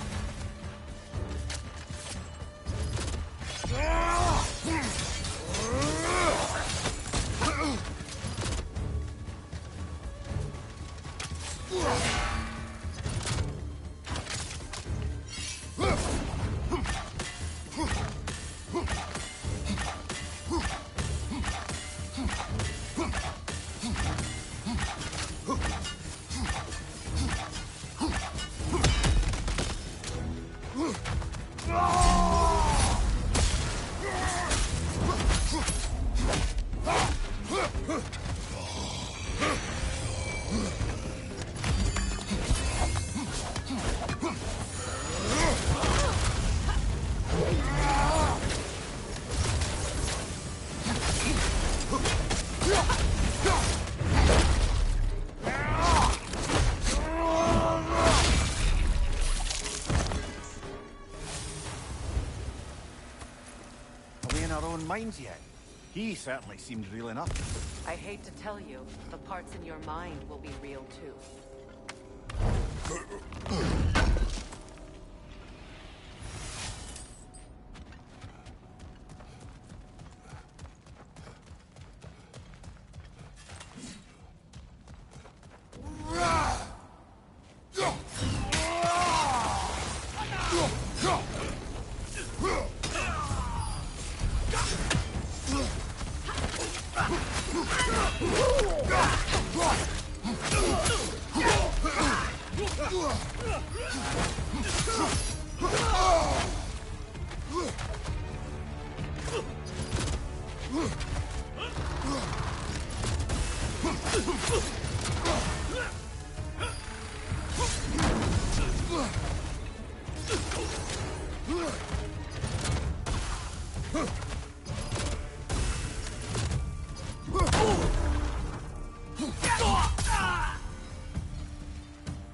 Minds yet. He certainly seemed real enough. I hate to tell you, the parts in your mind will be real too.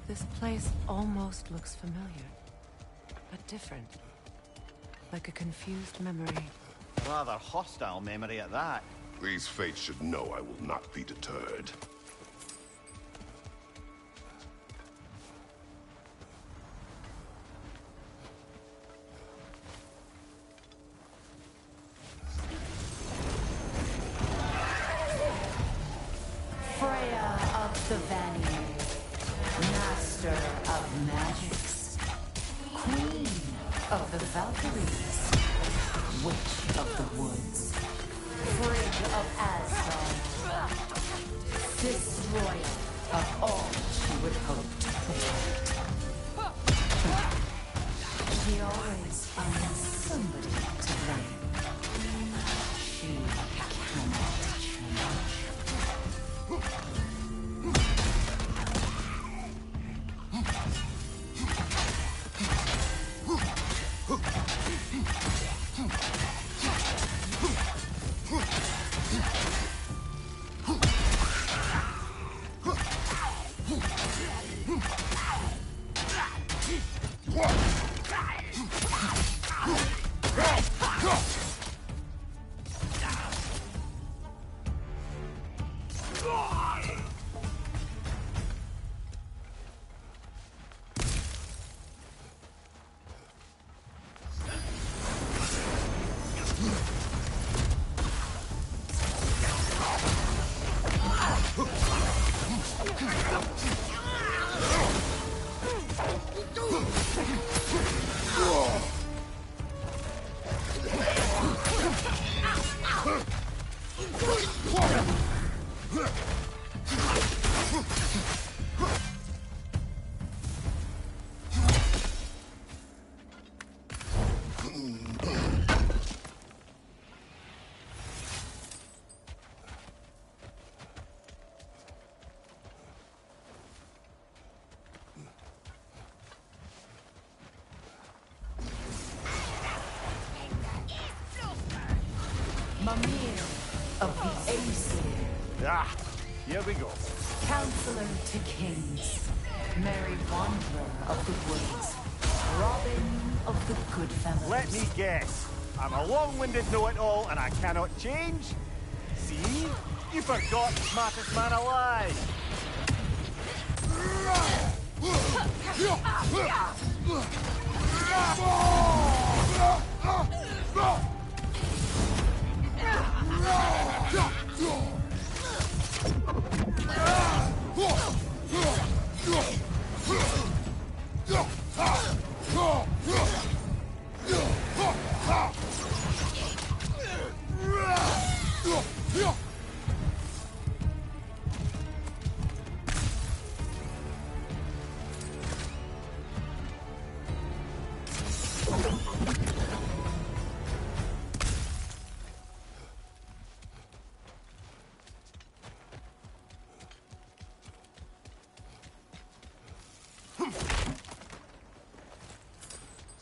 This place almost looks familiar, but different. Like a confused memory. Rather hostile memory at that. These fates should know I will not be deterred. Freya of the Vanir, Master of Magics, Queen of the Valkyries, Witch of the Woods, Frigg of Asgard, Destroyer of all she would hope to protect. Mimir of the Aesir. Ah, here we go. Counselor to kings. Merry wanderer of the woods. Robin of the good family. Let me guess. I'm a long-winded know-it-all and I cannot change? See? You forgot the smartest man alive.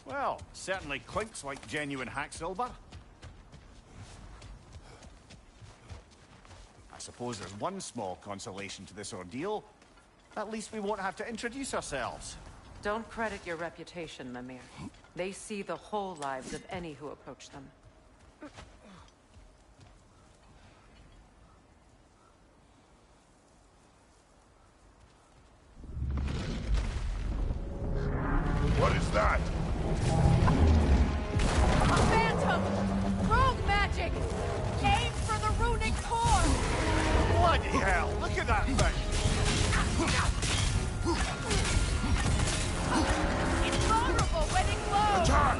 Well, certainly clinks like genuine hack silver. I suppose there's one small consolation to this ordeal. At least we won't have to introduce ourselves. Don't credit your reputation, Mimir. They see the whole lives of any who approach them. What is that? Phantom! Rogue magic! Aim for the runic core! Bloody hell! Look at that thing! It's vulnerable when it glows! Attack!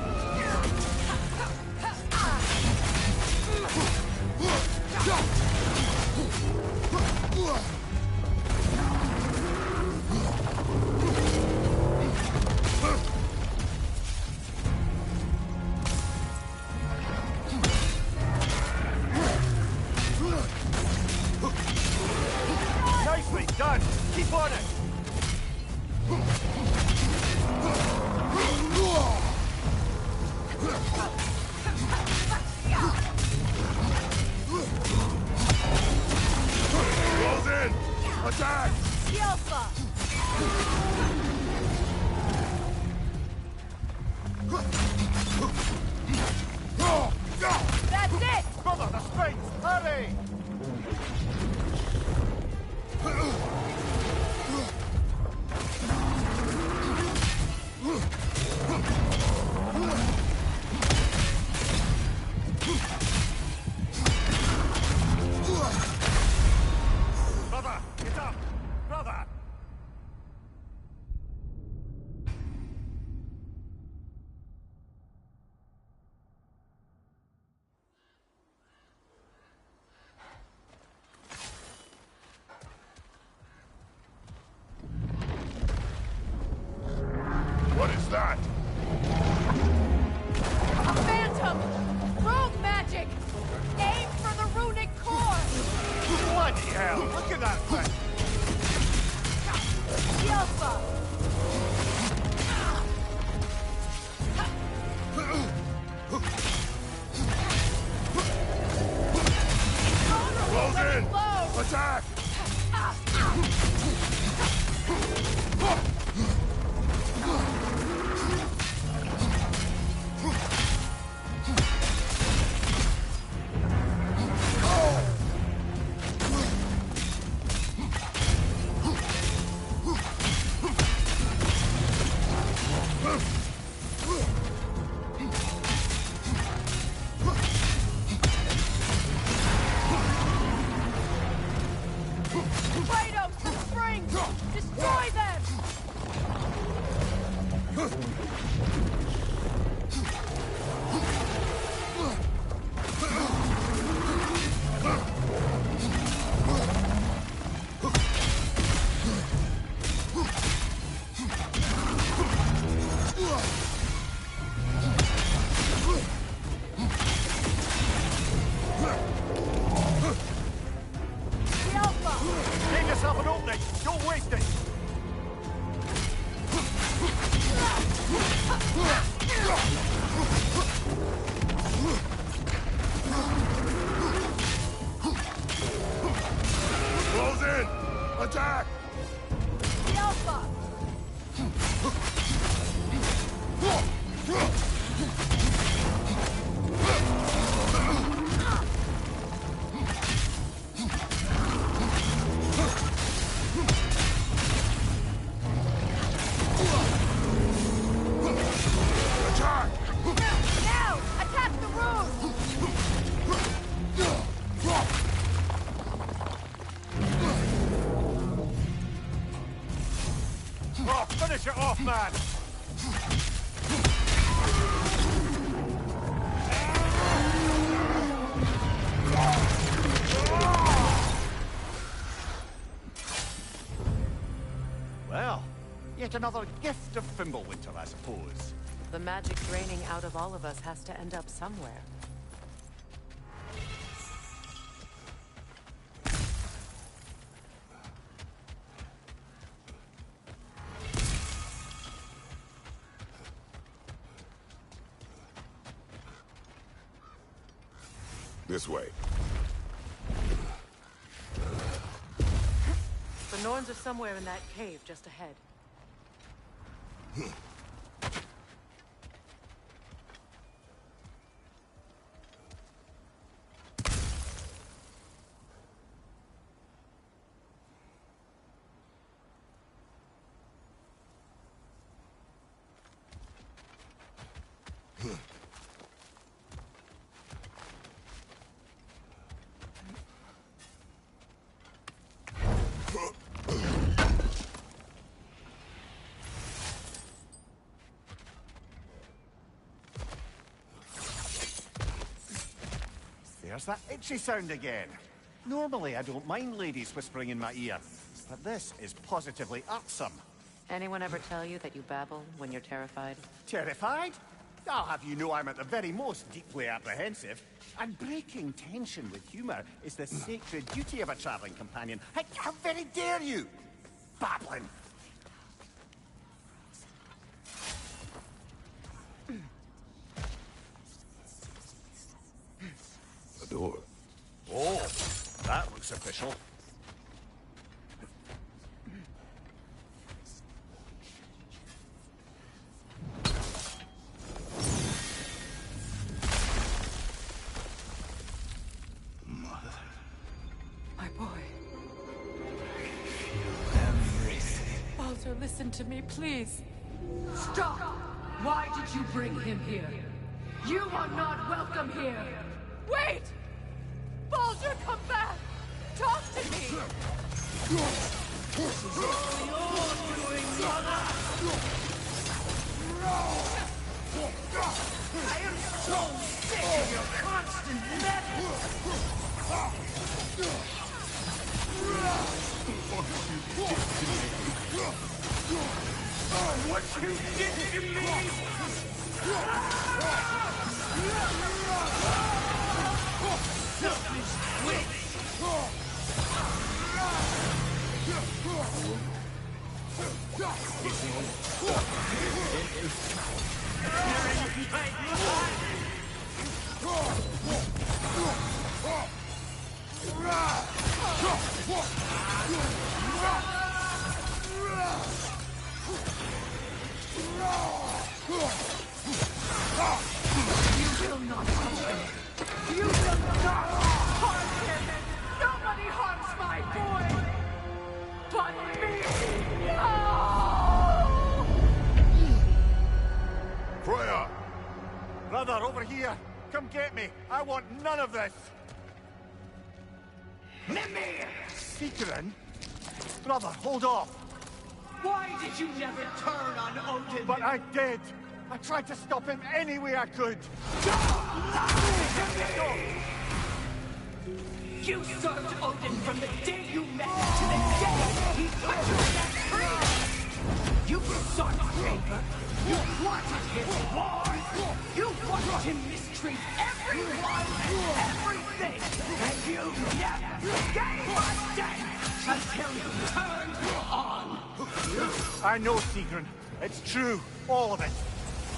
Nicely done! Keep on it! Close in! Attack! Yelpa! That's it! Brother, the strength! Hurry! Brother, get up! Brother! What is that? Phantom! Rogue magic! Aim for the runic core! Bloody hell! Look at that thing! Yelpa! Close in! Attack! Make yourself an opening! Don't waste it! Close in! Attack! The Alpha! Attack! Now! Attack the rune! Oh, finish it off, man! Well, yet another gift of Fimbulwinter, I suppose. The magic draining out of all of us has to end up somewhere. This way. The Norns are somewhere in that cave just ahead. There's that itchy sound again. Normally, I don't mind ladies whispering in my ear, but this is positively irksome. Anyone ever tell you that you babble when you're terrified? Terrified? I'll have you know I'm at the very most deeply apprehensive. And breaking tension with humour is the sacred duty of a travelling companion. How very dare you! Babbling! A door. Oh, that looks official. My boy. Baldur, listen to me, please. Stop! Why did you bring him here? You are not welcome here! Wait! Baldur, come back! Talk to me! This is all your doing, mother! I am so sick of your constant meddling! What you did to me! Selfish witch! You will not touch him! You will not harm him! Nobody harms my boy! But me! No! Freya! Brother, over here! Come get me! I want none of this! Mimir! Seekerin? Brother, hold off! Why did you never turn on Odin? wanted. But I did. I tried to stop him any way I could. You served Odin from the day you met him to the day he put you in that tree! You sought favor, you wanted his wars, you watched him mistreat everyone and everything, and you never gave a damn until you turned on. I know, Sigrun. It's true, all of it.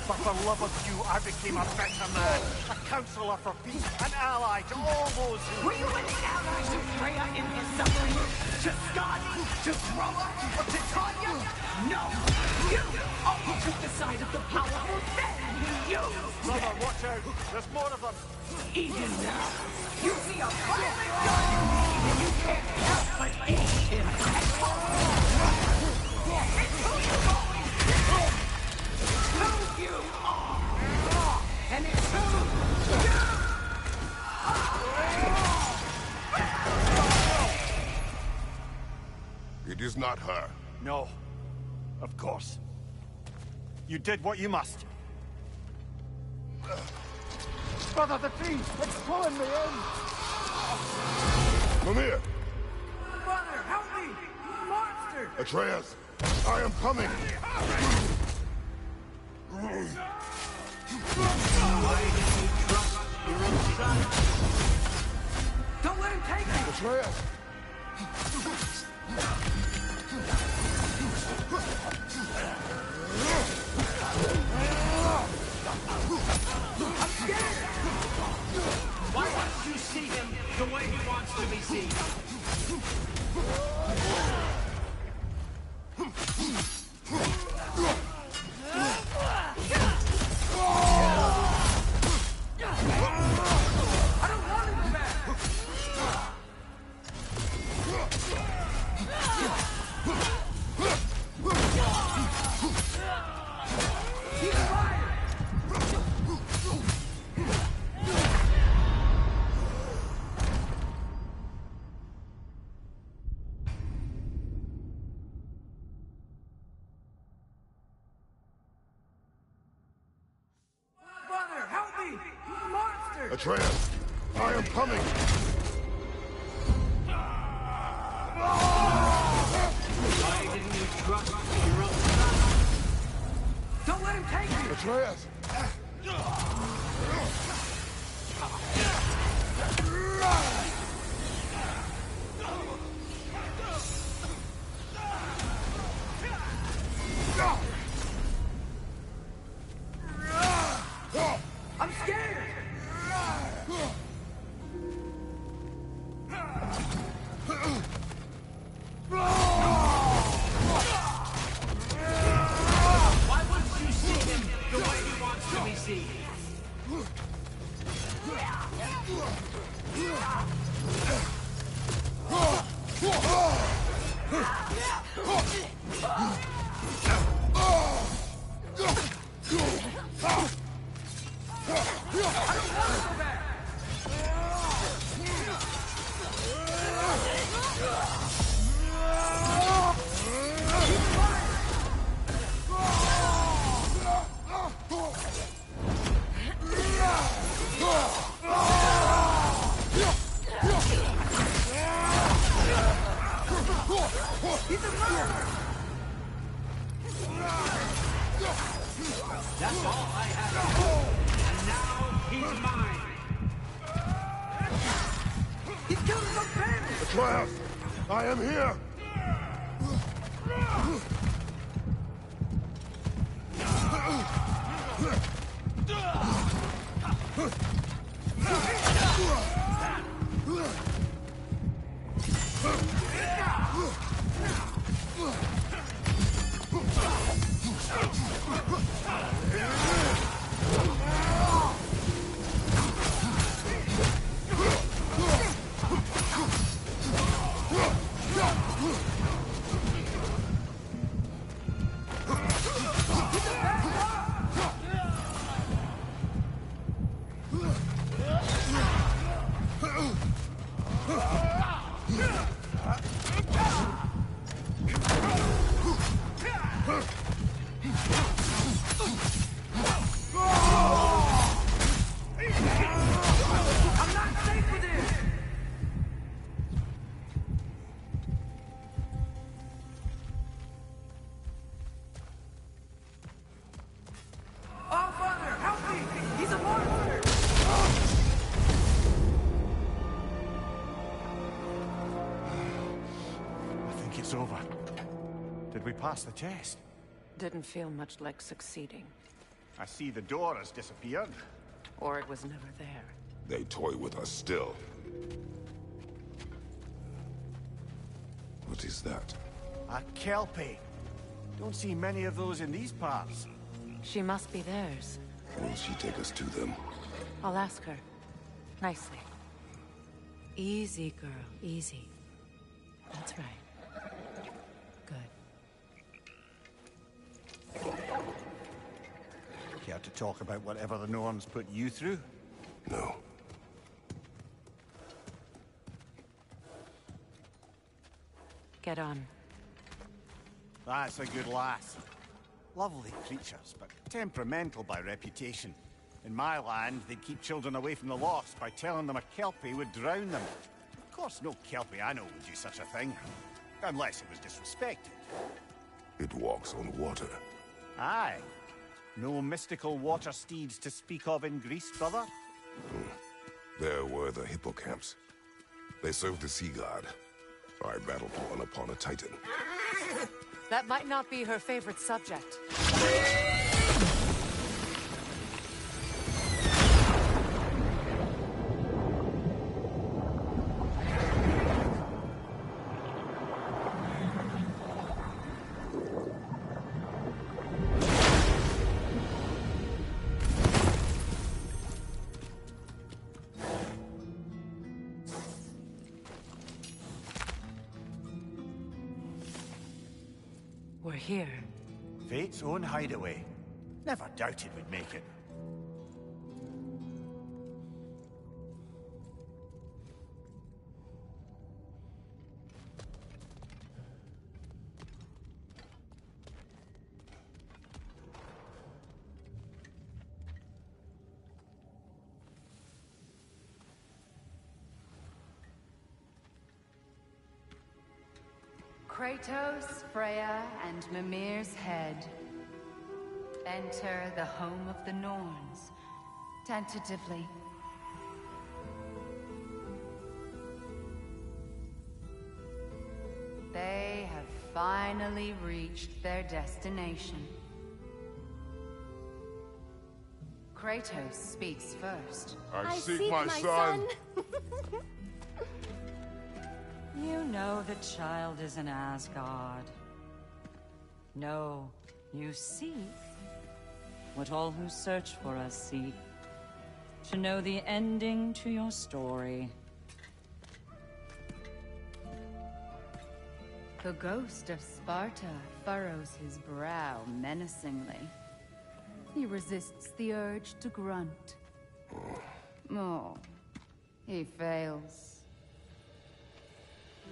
But for love of you, I became a better man, a counselor for peace, an ally to all those who... Were you an ally to Freya in his suffering? To Skadi? To Groa? Or to Tanya? No! You only took the side of the powerful men he used! Brother, watch out! There's more of them! Even now, you see a violent god in me, and you can't help but hate him and it's who you've always been! Who you are! And it's who you are! It is not her. No. Of course. You did what you must. Brother, the tree! It's pulling me in! Mimir! Brother, help me! Monster! Atreus! I am coming! Why did you trust your own son? Don't let him take me! Atreus! I'm scared! Why don't you see him the way he wants to be seen? I don't want him back! He's fire! Brother, help me! Monster! Atreus! I am coming! Why didn't you trust your own son? Don't let him take me! Atreus! I'm scared! Why wouldn't you see him the way he wants to be seen? That's all I have. And now he's mine. He's killing some bandits! Atreus! I am here! did we pass the test? Didn't feel much like succeeding. I see the door has disappeared. Or it was never there. They toy with us still. What is that? A Kelpie. Don't see many of those in these parts. She must be theirs. Will she take us to them? I'll ask her. Nicely. Easy, girl. Easy. That's right. Good. Care to talk about whatever the Norns put you through? No. Get on. That's a good lass. Lovely creatures, but temperamental by reputation. In my land, they'd keep children away from the lost by telling them a Kelpie would drown them. Of course, no Kelpie I know would do such a thing. Unless it was disrespected. It walks on water. Aye. No mystical water steeds to speak of in Greece, brother? There were the hippocamps. They served the sea god. I battled one upon a titan. That might not be her favorite subject. We're here. Fate's own hideaway. Never doubted we'd make it. Kratos, Freya, and Mimir's head. Enter the home of the Norns, tentatively. They have finally reached their destination. Kratos speaks first. I seek my son. You know the child is in Asgard. No, you seek what all who search for us seek. To know the ending to your story. The ghost of Sparta furrows his brow menacingly. He resists the urge to grunt. Oh, he fails.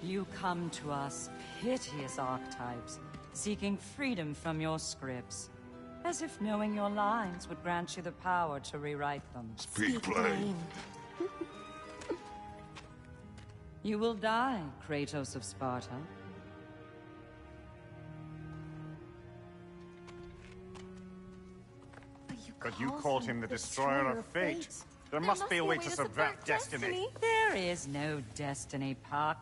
You come to us, piteous archetypes, seeking freedom from your scripts. As if knowing your lines would grant you the power to rewrite them. Speak plain. You will die, Kratos of Sparta. But you called him the Destroyer of Fate. There must be a way to subvert destiny. There is no destiny, Puck.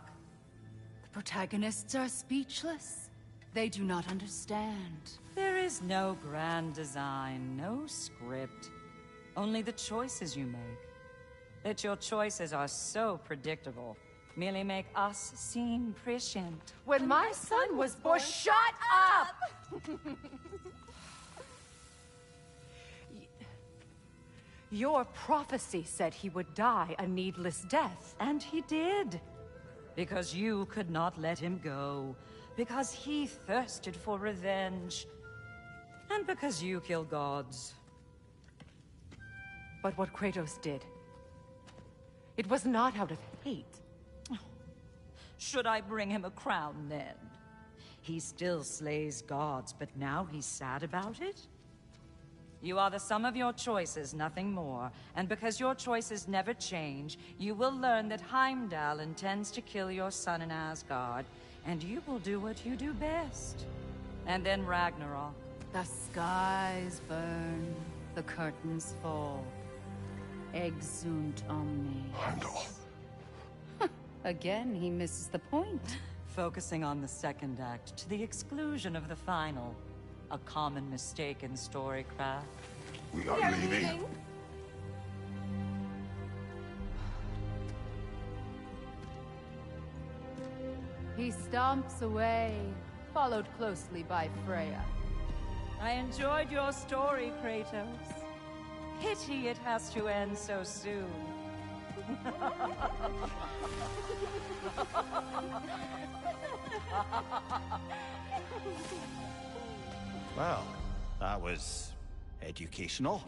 The protagonists are speechless. They do not understand. There is no grand design, no script. Only the choices you make. That your choices are so predictable, merely make us seem prescient. When my son was born, shut up! Your prophecy said he would die a needless death. And he did. Because you could not let him go. Because he thirsted for revenge. And because you kill gods. But what Kratos did, it was not out of hate. Should I bring him a crown then? He still slays gods, but now he's sad about it? You are the sum of your choices, nothing more. And because your choices never change, you will learn that Heimdall intends to kill your son in Asgard, and you will do what you do best. And then Ragnarok. The skies burn, the curtains fall. Exunt omnes. Heimdall. Again, he misses the point. Focusing on the second act to the exclusion of the final. A common mistake in storycraft. We are leaving. He stomps away, followed closely by Freya. I enjoyed your story, Kratos. Pity it has to end so soon. Well, that was educational.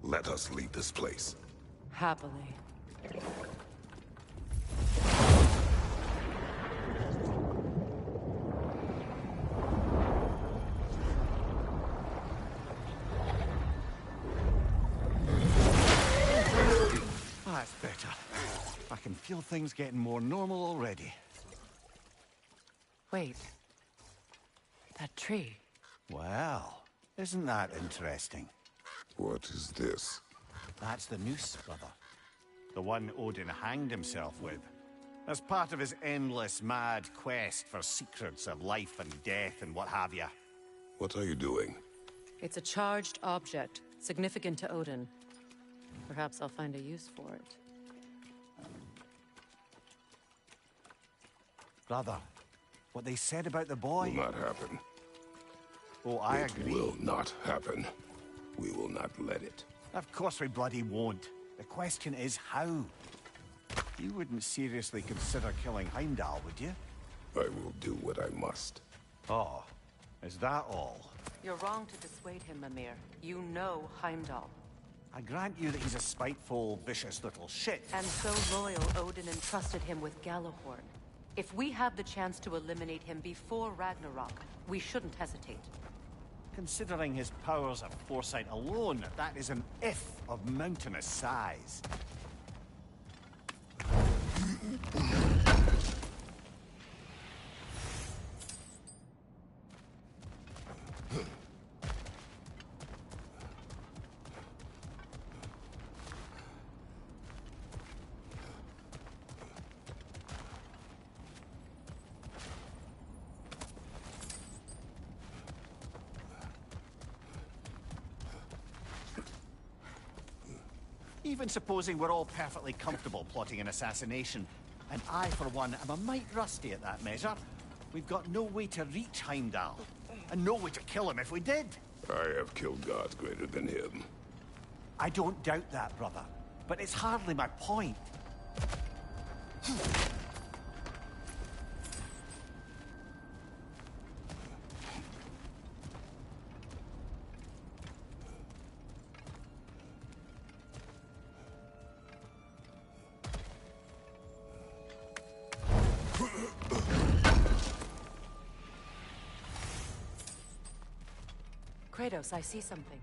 Let us leave this place. Happily. That's better. I can feel things getting more normal already. Wait. That tree. Well, isn't that interesting? What is this? That's the noose, brother. The one Odin hanged himself with. As part of his endless, mad quest for secrets of life and death and what have you. What are you doing? It's a charged object, significant to Odin. Perhaps I'll find a use for it. Brother, what they said about the boy... Will not happen. Oh, I agree. It will not happen. We will not let it. Of course we bloody won't. The question is how. You wouldn't seriously consider killing Heimdall, would you? I will do what I must. Oh, is that all? You're wrong to dissuade him, Mimir. You know Heimdall. I grant you that he's a spiteful, vicious little shit. And so loyal, Odin entrusted him with Gjallarhorn. If we have the chance to eliminate him before Ragnarok, we shouldn't hesitate. Considering his powers of foresight alone, that is an if of mountainous size. Even supposing we're all perfectly comfortable plotting an assassination, and I, for one, am a mite rusty at that measure, we've got no way to reach Heimdall, and no way to kill him if we did. I have killed gods greater than him. I don't doubt that, brother, but it's hardly my point. Kratos, I see something.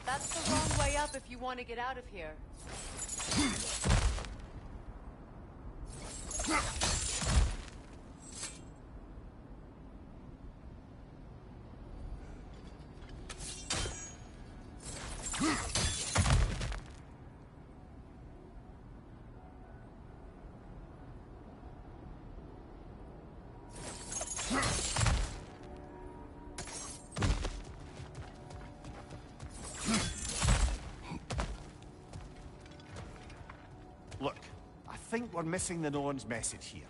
That's the wrong way up if you want to get out of here. Look, I think we're missing the Norn's message here.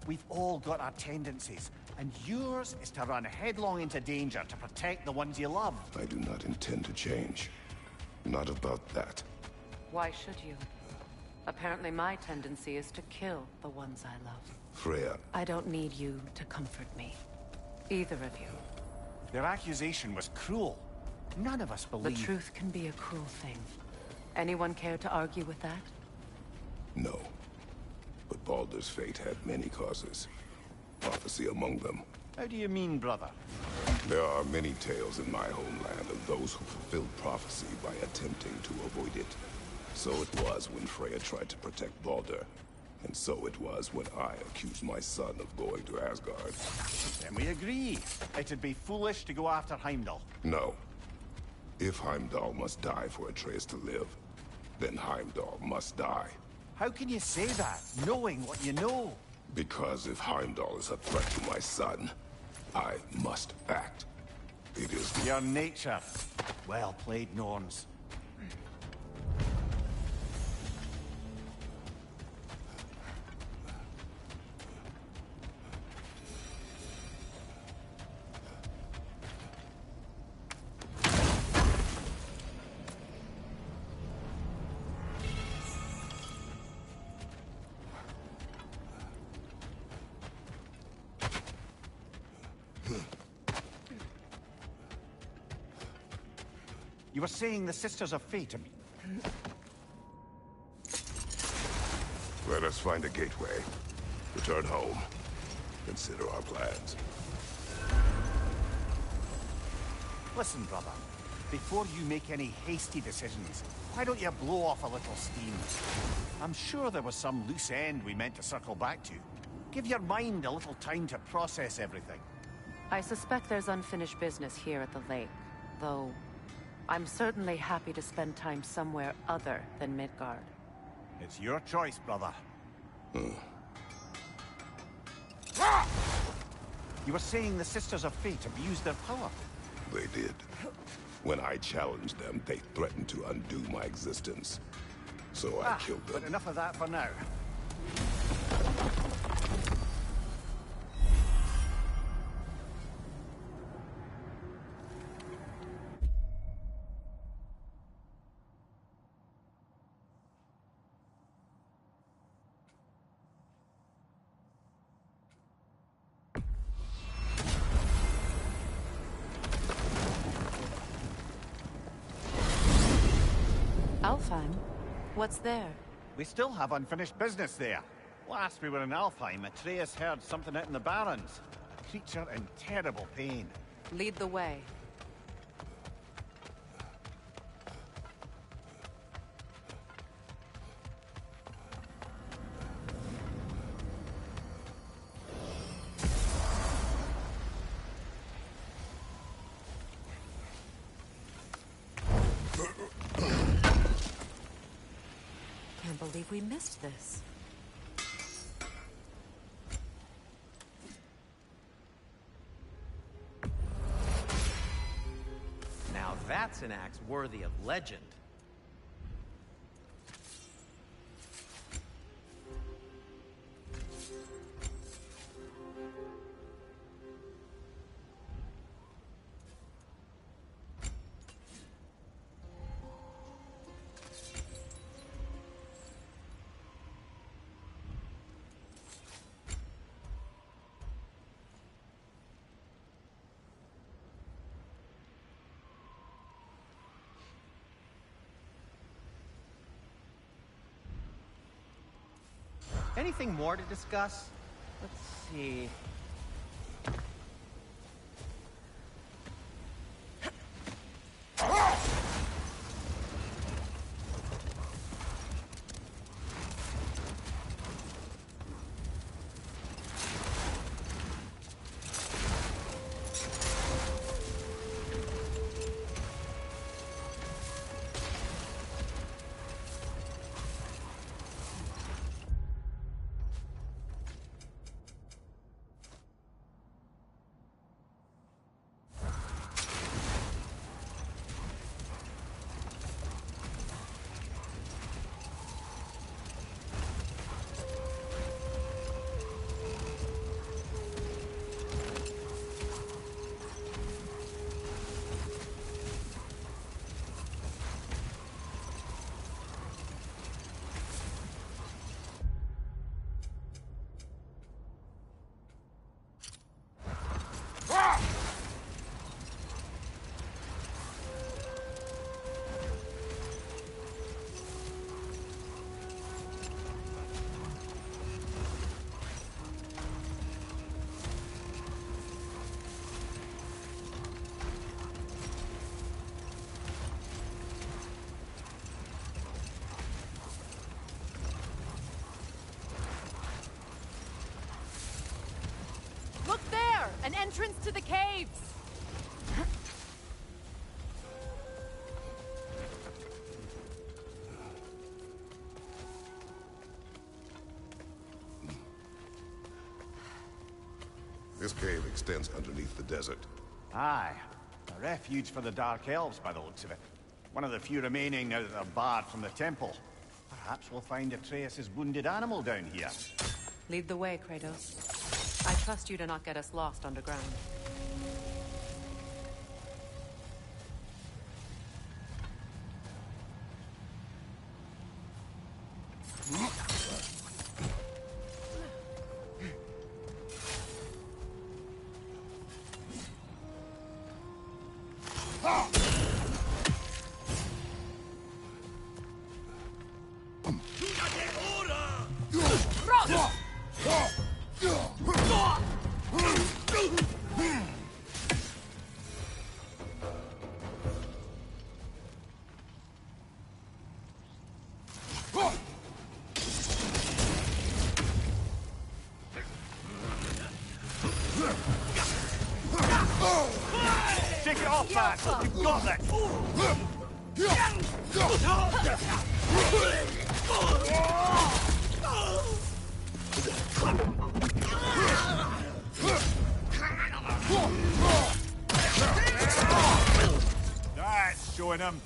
We've all got our tendencies, and yours is to run headlong into danger to protect the ones you love. I do not intend to change. Not about that. Why should you? Apparently my tendency is to kill the ones I love. Freya. I don't need you to comfort me. Either of you. Their accusation was cruel. None of us The believe... truth can be a cruel thing. Anyone care to argue with that? No. But Baldur's fate had many causes. Prophecy among them. How do you mean, brother? There are many tales in my homeland of those who fulfilled prophecy by attempting to avoid it. So it was when Freya tried to protect Baldur. And so it was when I accused my son of going to Asgard. Then we agree. It'd be foolish to go after Heimdall. No. If Heimdall must die for Atreus to live, then Heimdall must die. How can you say that, knowing what you know? Because if Heimdall is a threat to my son, I must act. It is your nature. Well played, Norns. You were saying the Sisters of Fate. Let us find a gateway. Return home. Consider our plans. Listen, brother. Before you make any hasty decisions, why don't you blow off a little steam? I'm sure there was some loose end we meant to circle back to. Give your mind a little time to process everything. I suspect there's unfinished business here at the lake, though I'm certainly happy to spend time somewhere other than Midgard. It's your choice, brother. You were saying the Sisters of Fate abused their power. They did. When I challenged them, they threatened to undo my existence. So I killed them. But enough of that for now. Alfheim? What's there? We still have unfinished business there. Last we were in Alfheim, Atreus heard something out in the Barrens. A creature in terrible pain. Lead the way. Can't believe we missed this. Now that's an axe worthy of legend. Anything more to discuss? Let's see. to the caves! This cave extends underneath the desert. Aye. A refuge for the Dark Elves, by the looks of it. One of the few remaining out of the barred from the temple. Perhaps we'll find Atreus' wounded animal down here. Lead the way, Kratos. I trust you to not get us lost underground. Take it off, man! You've got this! That's showing him.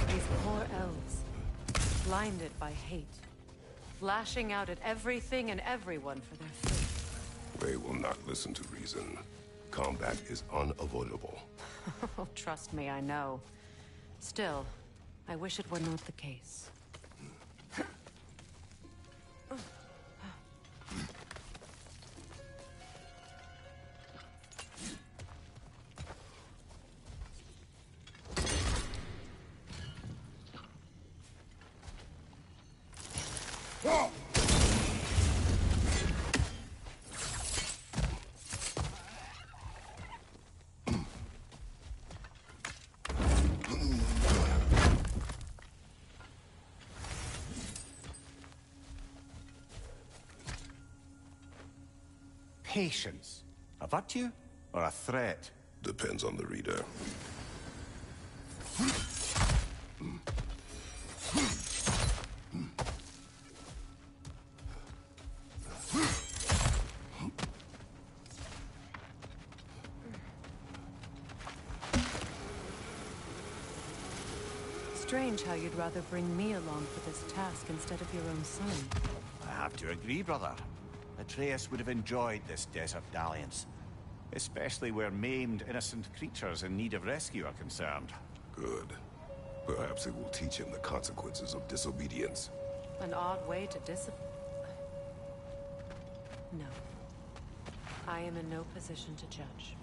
These poor elves, blinded by hate, lashing out at everything and everyone for their fate. They will not listen to reason. Combat is unavoidable. Oh, trust me, I know. Still, I wish it were not the case. Patience. A virtue or a threat? Depends on the reader. Strange how you'd rather bring me along for this task instead of your own son. I have to agree, brother. Atreus would have enjoyed this desert dalliance. Especially where maimed, innocent creatures in need of rescue are concerned. Good. Perhaps it will teach him the consequences of disobedience. An odd way to discipline. No. I am in no position to judge.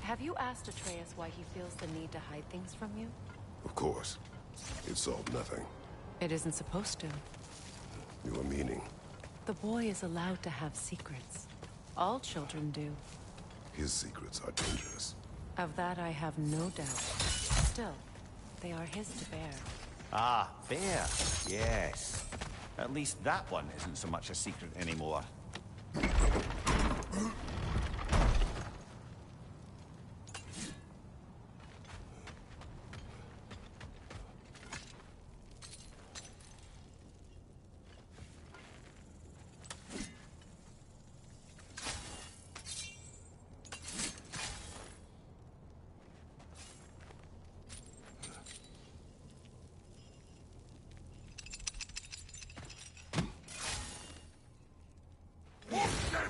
Have you asked Atreus why he feels the need to hide things from you? Of course. It solved nothing. It isn't supposed to. Your meaning? The boy is allowed to have secrets. All children do. His secrets are dangerous. Of that I have no doubt. Still, they are his to bear. Ah, bear. Yes. At least that one isn't so much a secret anymore.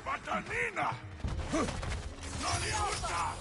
Batanina! Naniuta!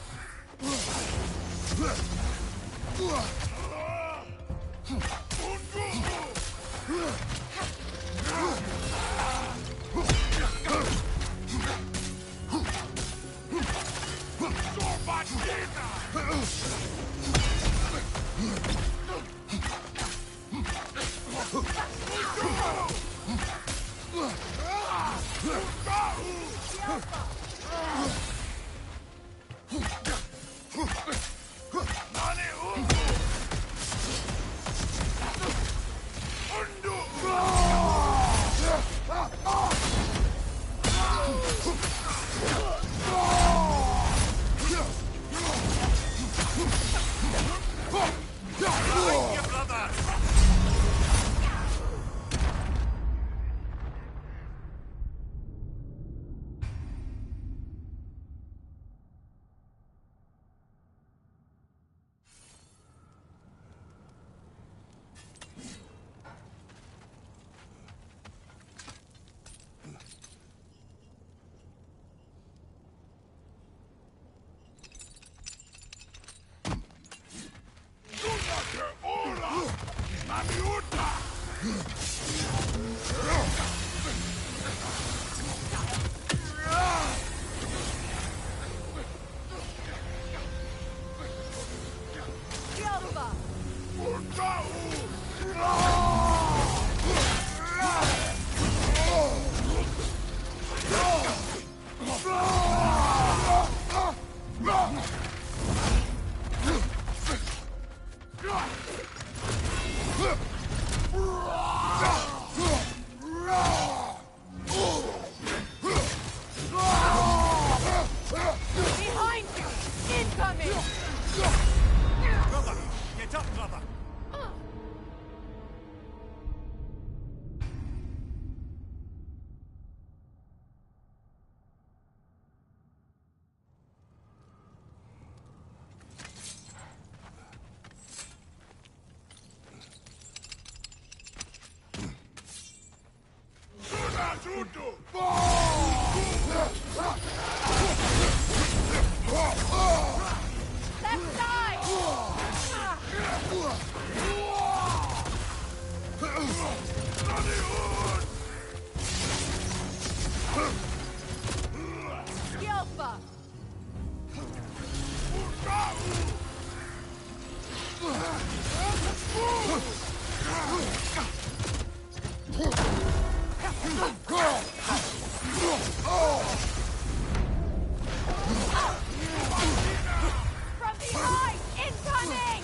From behind! Incoming!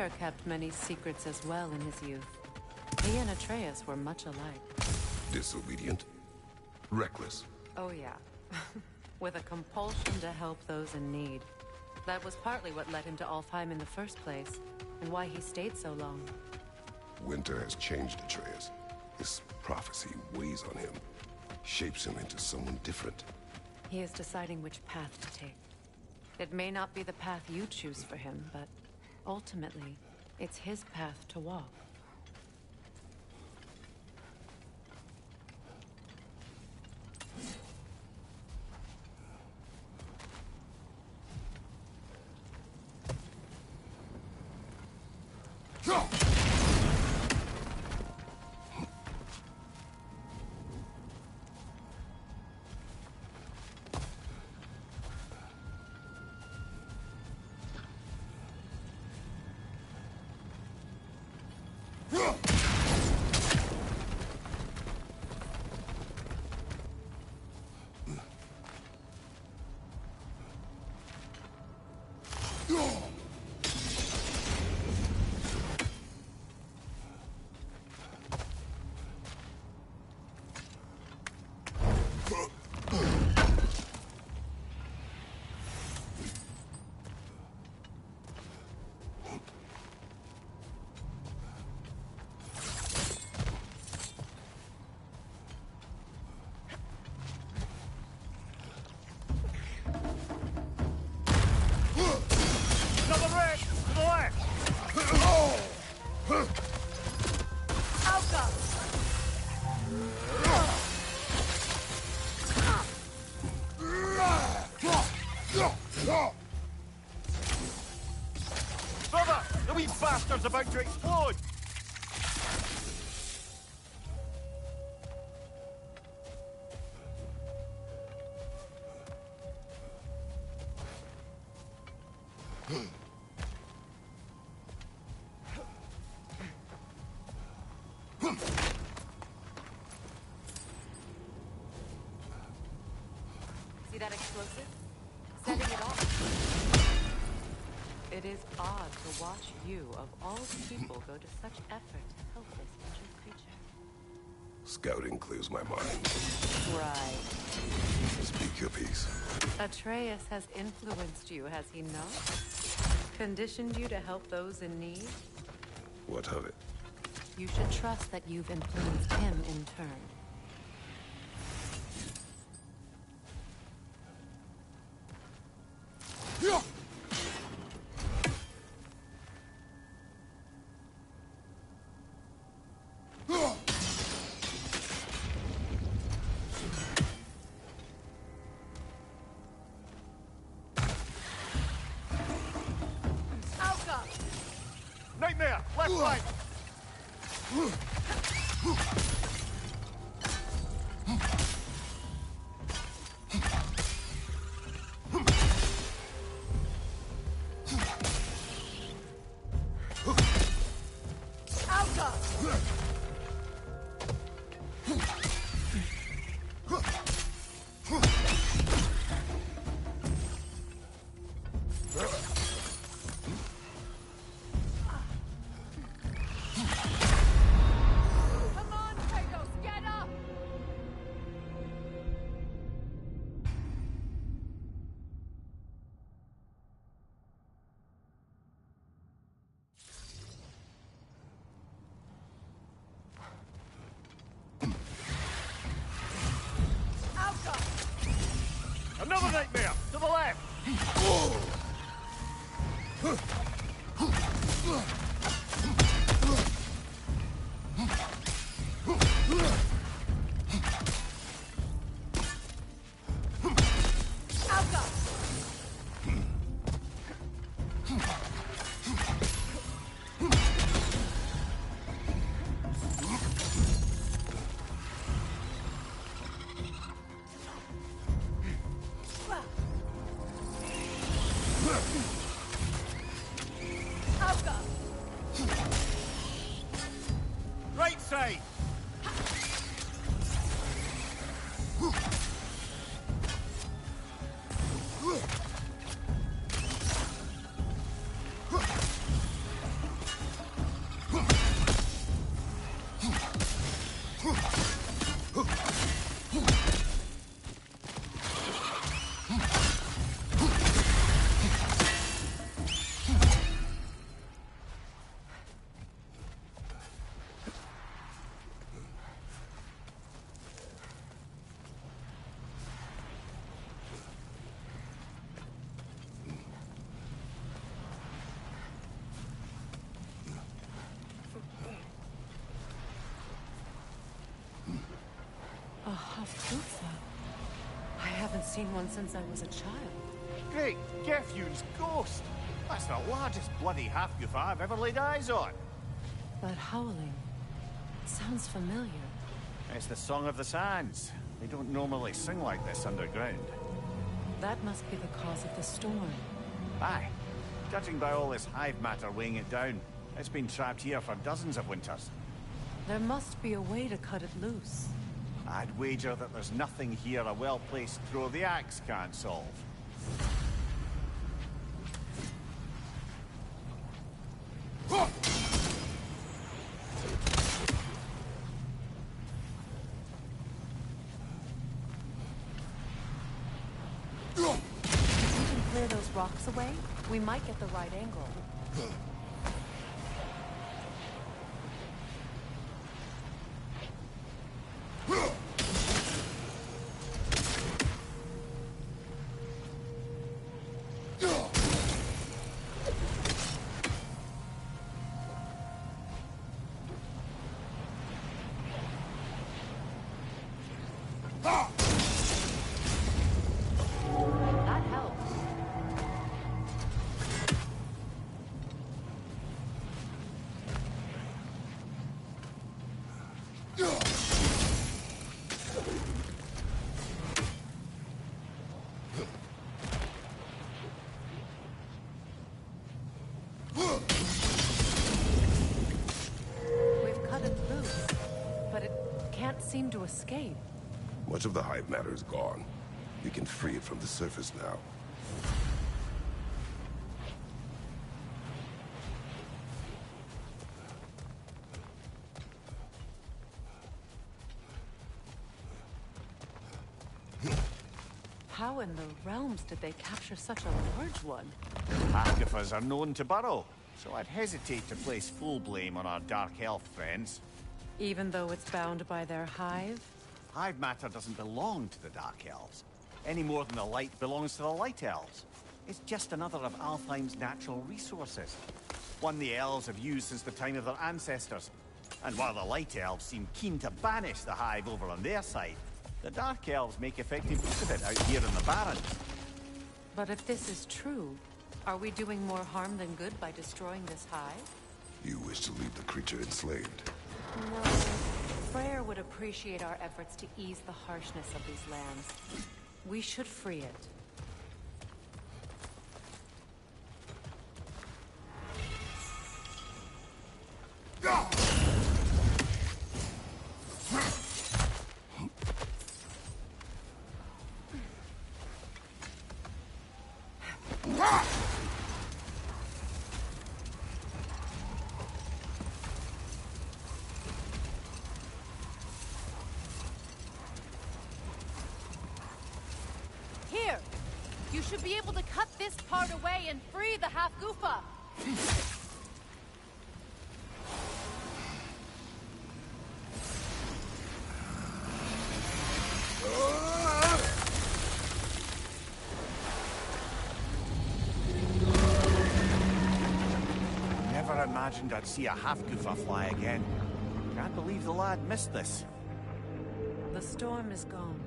Freyr kept many secrets as well in his youth. He and Atreus were much alike. Disobedient? Reckless? Oh yeah. With a compulsion to help those in need. That was partly what led him to Alfheim in the first place, and why he stayed so long. Winter has changed Atreus. This prophecy weighs on him, shapes him into someone different. He is deciding which path to take. It may not be the path you choose for him, but ultimately, it's his path to walk. About to explode! See that explosive? Setting it off. It is odd to watch you, of all people, go to such effort to help this injured creature. Scouting clears my mind. Right. Speak your piece. Atreus has influenced you, has he not? Conditioned you to help those in need? What of it? You should trust that you've influenced him in turn. Nightmare! Left flank! Another nightmare! To the left! Hafgufa. I haven't seen one since I was a child. Great, Gefyun's ghost! That's the largest bloody Hafgufa I've ever laid eyes on. That howling sounds familiar. It's the Song of the Sands. They don't normally sing like this underground. That must be the cause of the storm. Aye. Judging by all this hive matter weighing it down, it's been trapped here for dozens of winters. There must be a way to cut it loose. I'd wager that there's nothing here a well-placed throw of the axe can't solve. Clear those rocks away, we might get the right angle. Seem to escape. Much of the hive matter is gone. We can free it from the surface now. How in the realms did they capture such a large one? Hafgufas are known to burrow, so I'd hesitate to place full blame on our Dark Elf friends. Even though it's bound by their hive? Hive matter doesn't belong to the Dark Elves, any more than the light belongs to the Light Elves. It's just another of Alfheim's natural resources. One the Elves have used since the time of their ancestors. And while the Light Elves seem keen to banish the hive over on their side, the Dark Elves make effective use of it out here in the Barrens. But if this is true, are we doing more harm than good by destroying this hive? You wish to leave the creature enslaved? No. Freyr would appreciate our efforts to ease the harshness of these lands. We should free it. Here! You should be able to cut this part away and free the Hafgufa! Never imagined I'd see a Hafgufa fly again. Can't believe the lad missed this. The storm is gone.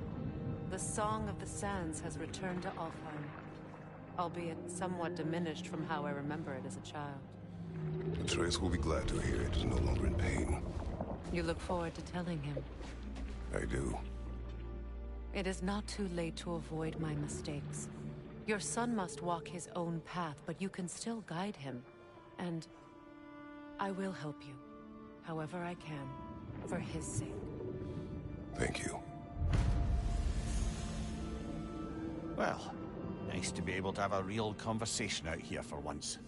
The Song of the Sands has returned to Alfheim, albeit somewhat diminished from how I remember it as a child. Atreus will be glad to hear it is no longer in pain. You look forward to telling him. I do. It is not too late to avoid my mistakes. Your son must walk his own path, but you can still guide him. And I will help you, however I can, for his sake. Thank you. Well, nice to be able to have a real conversation out here for once.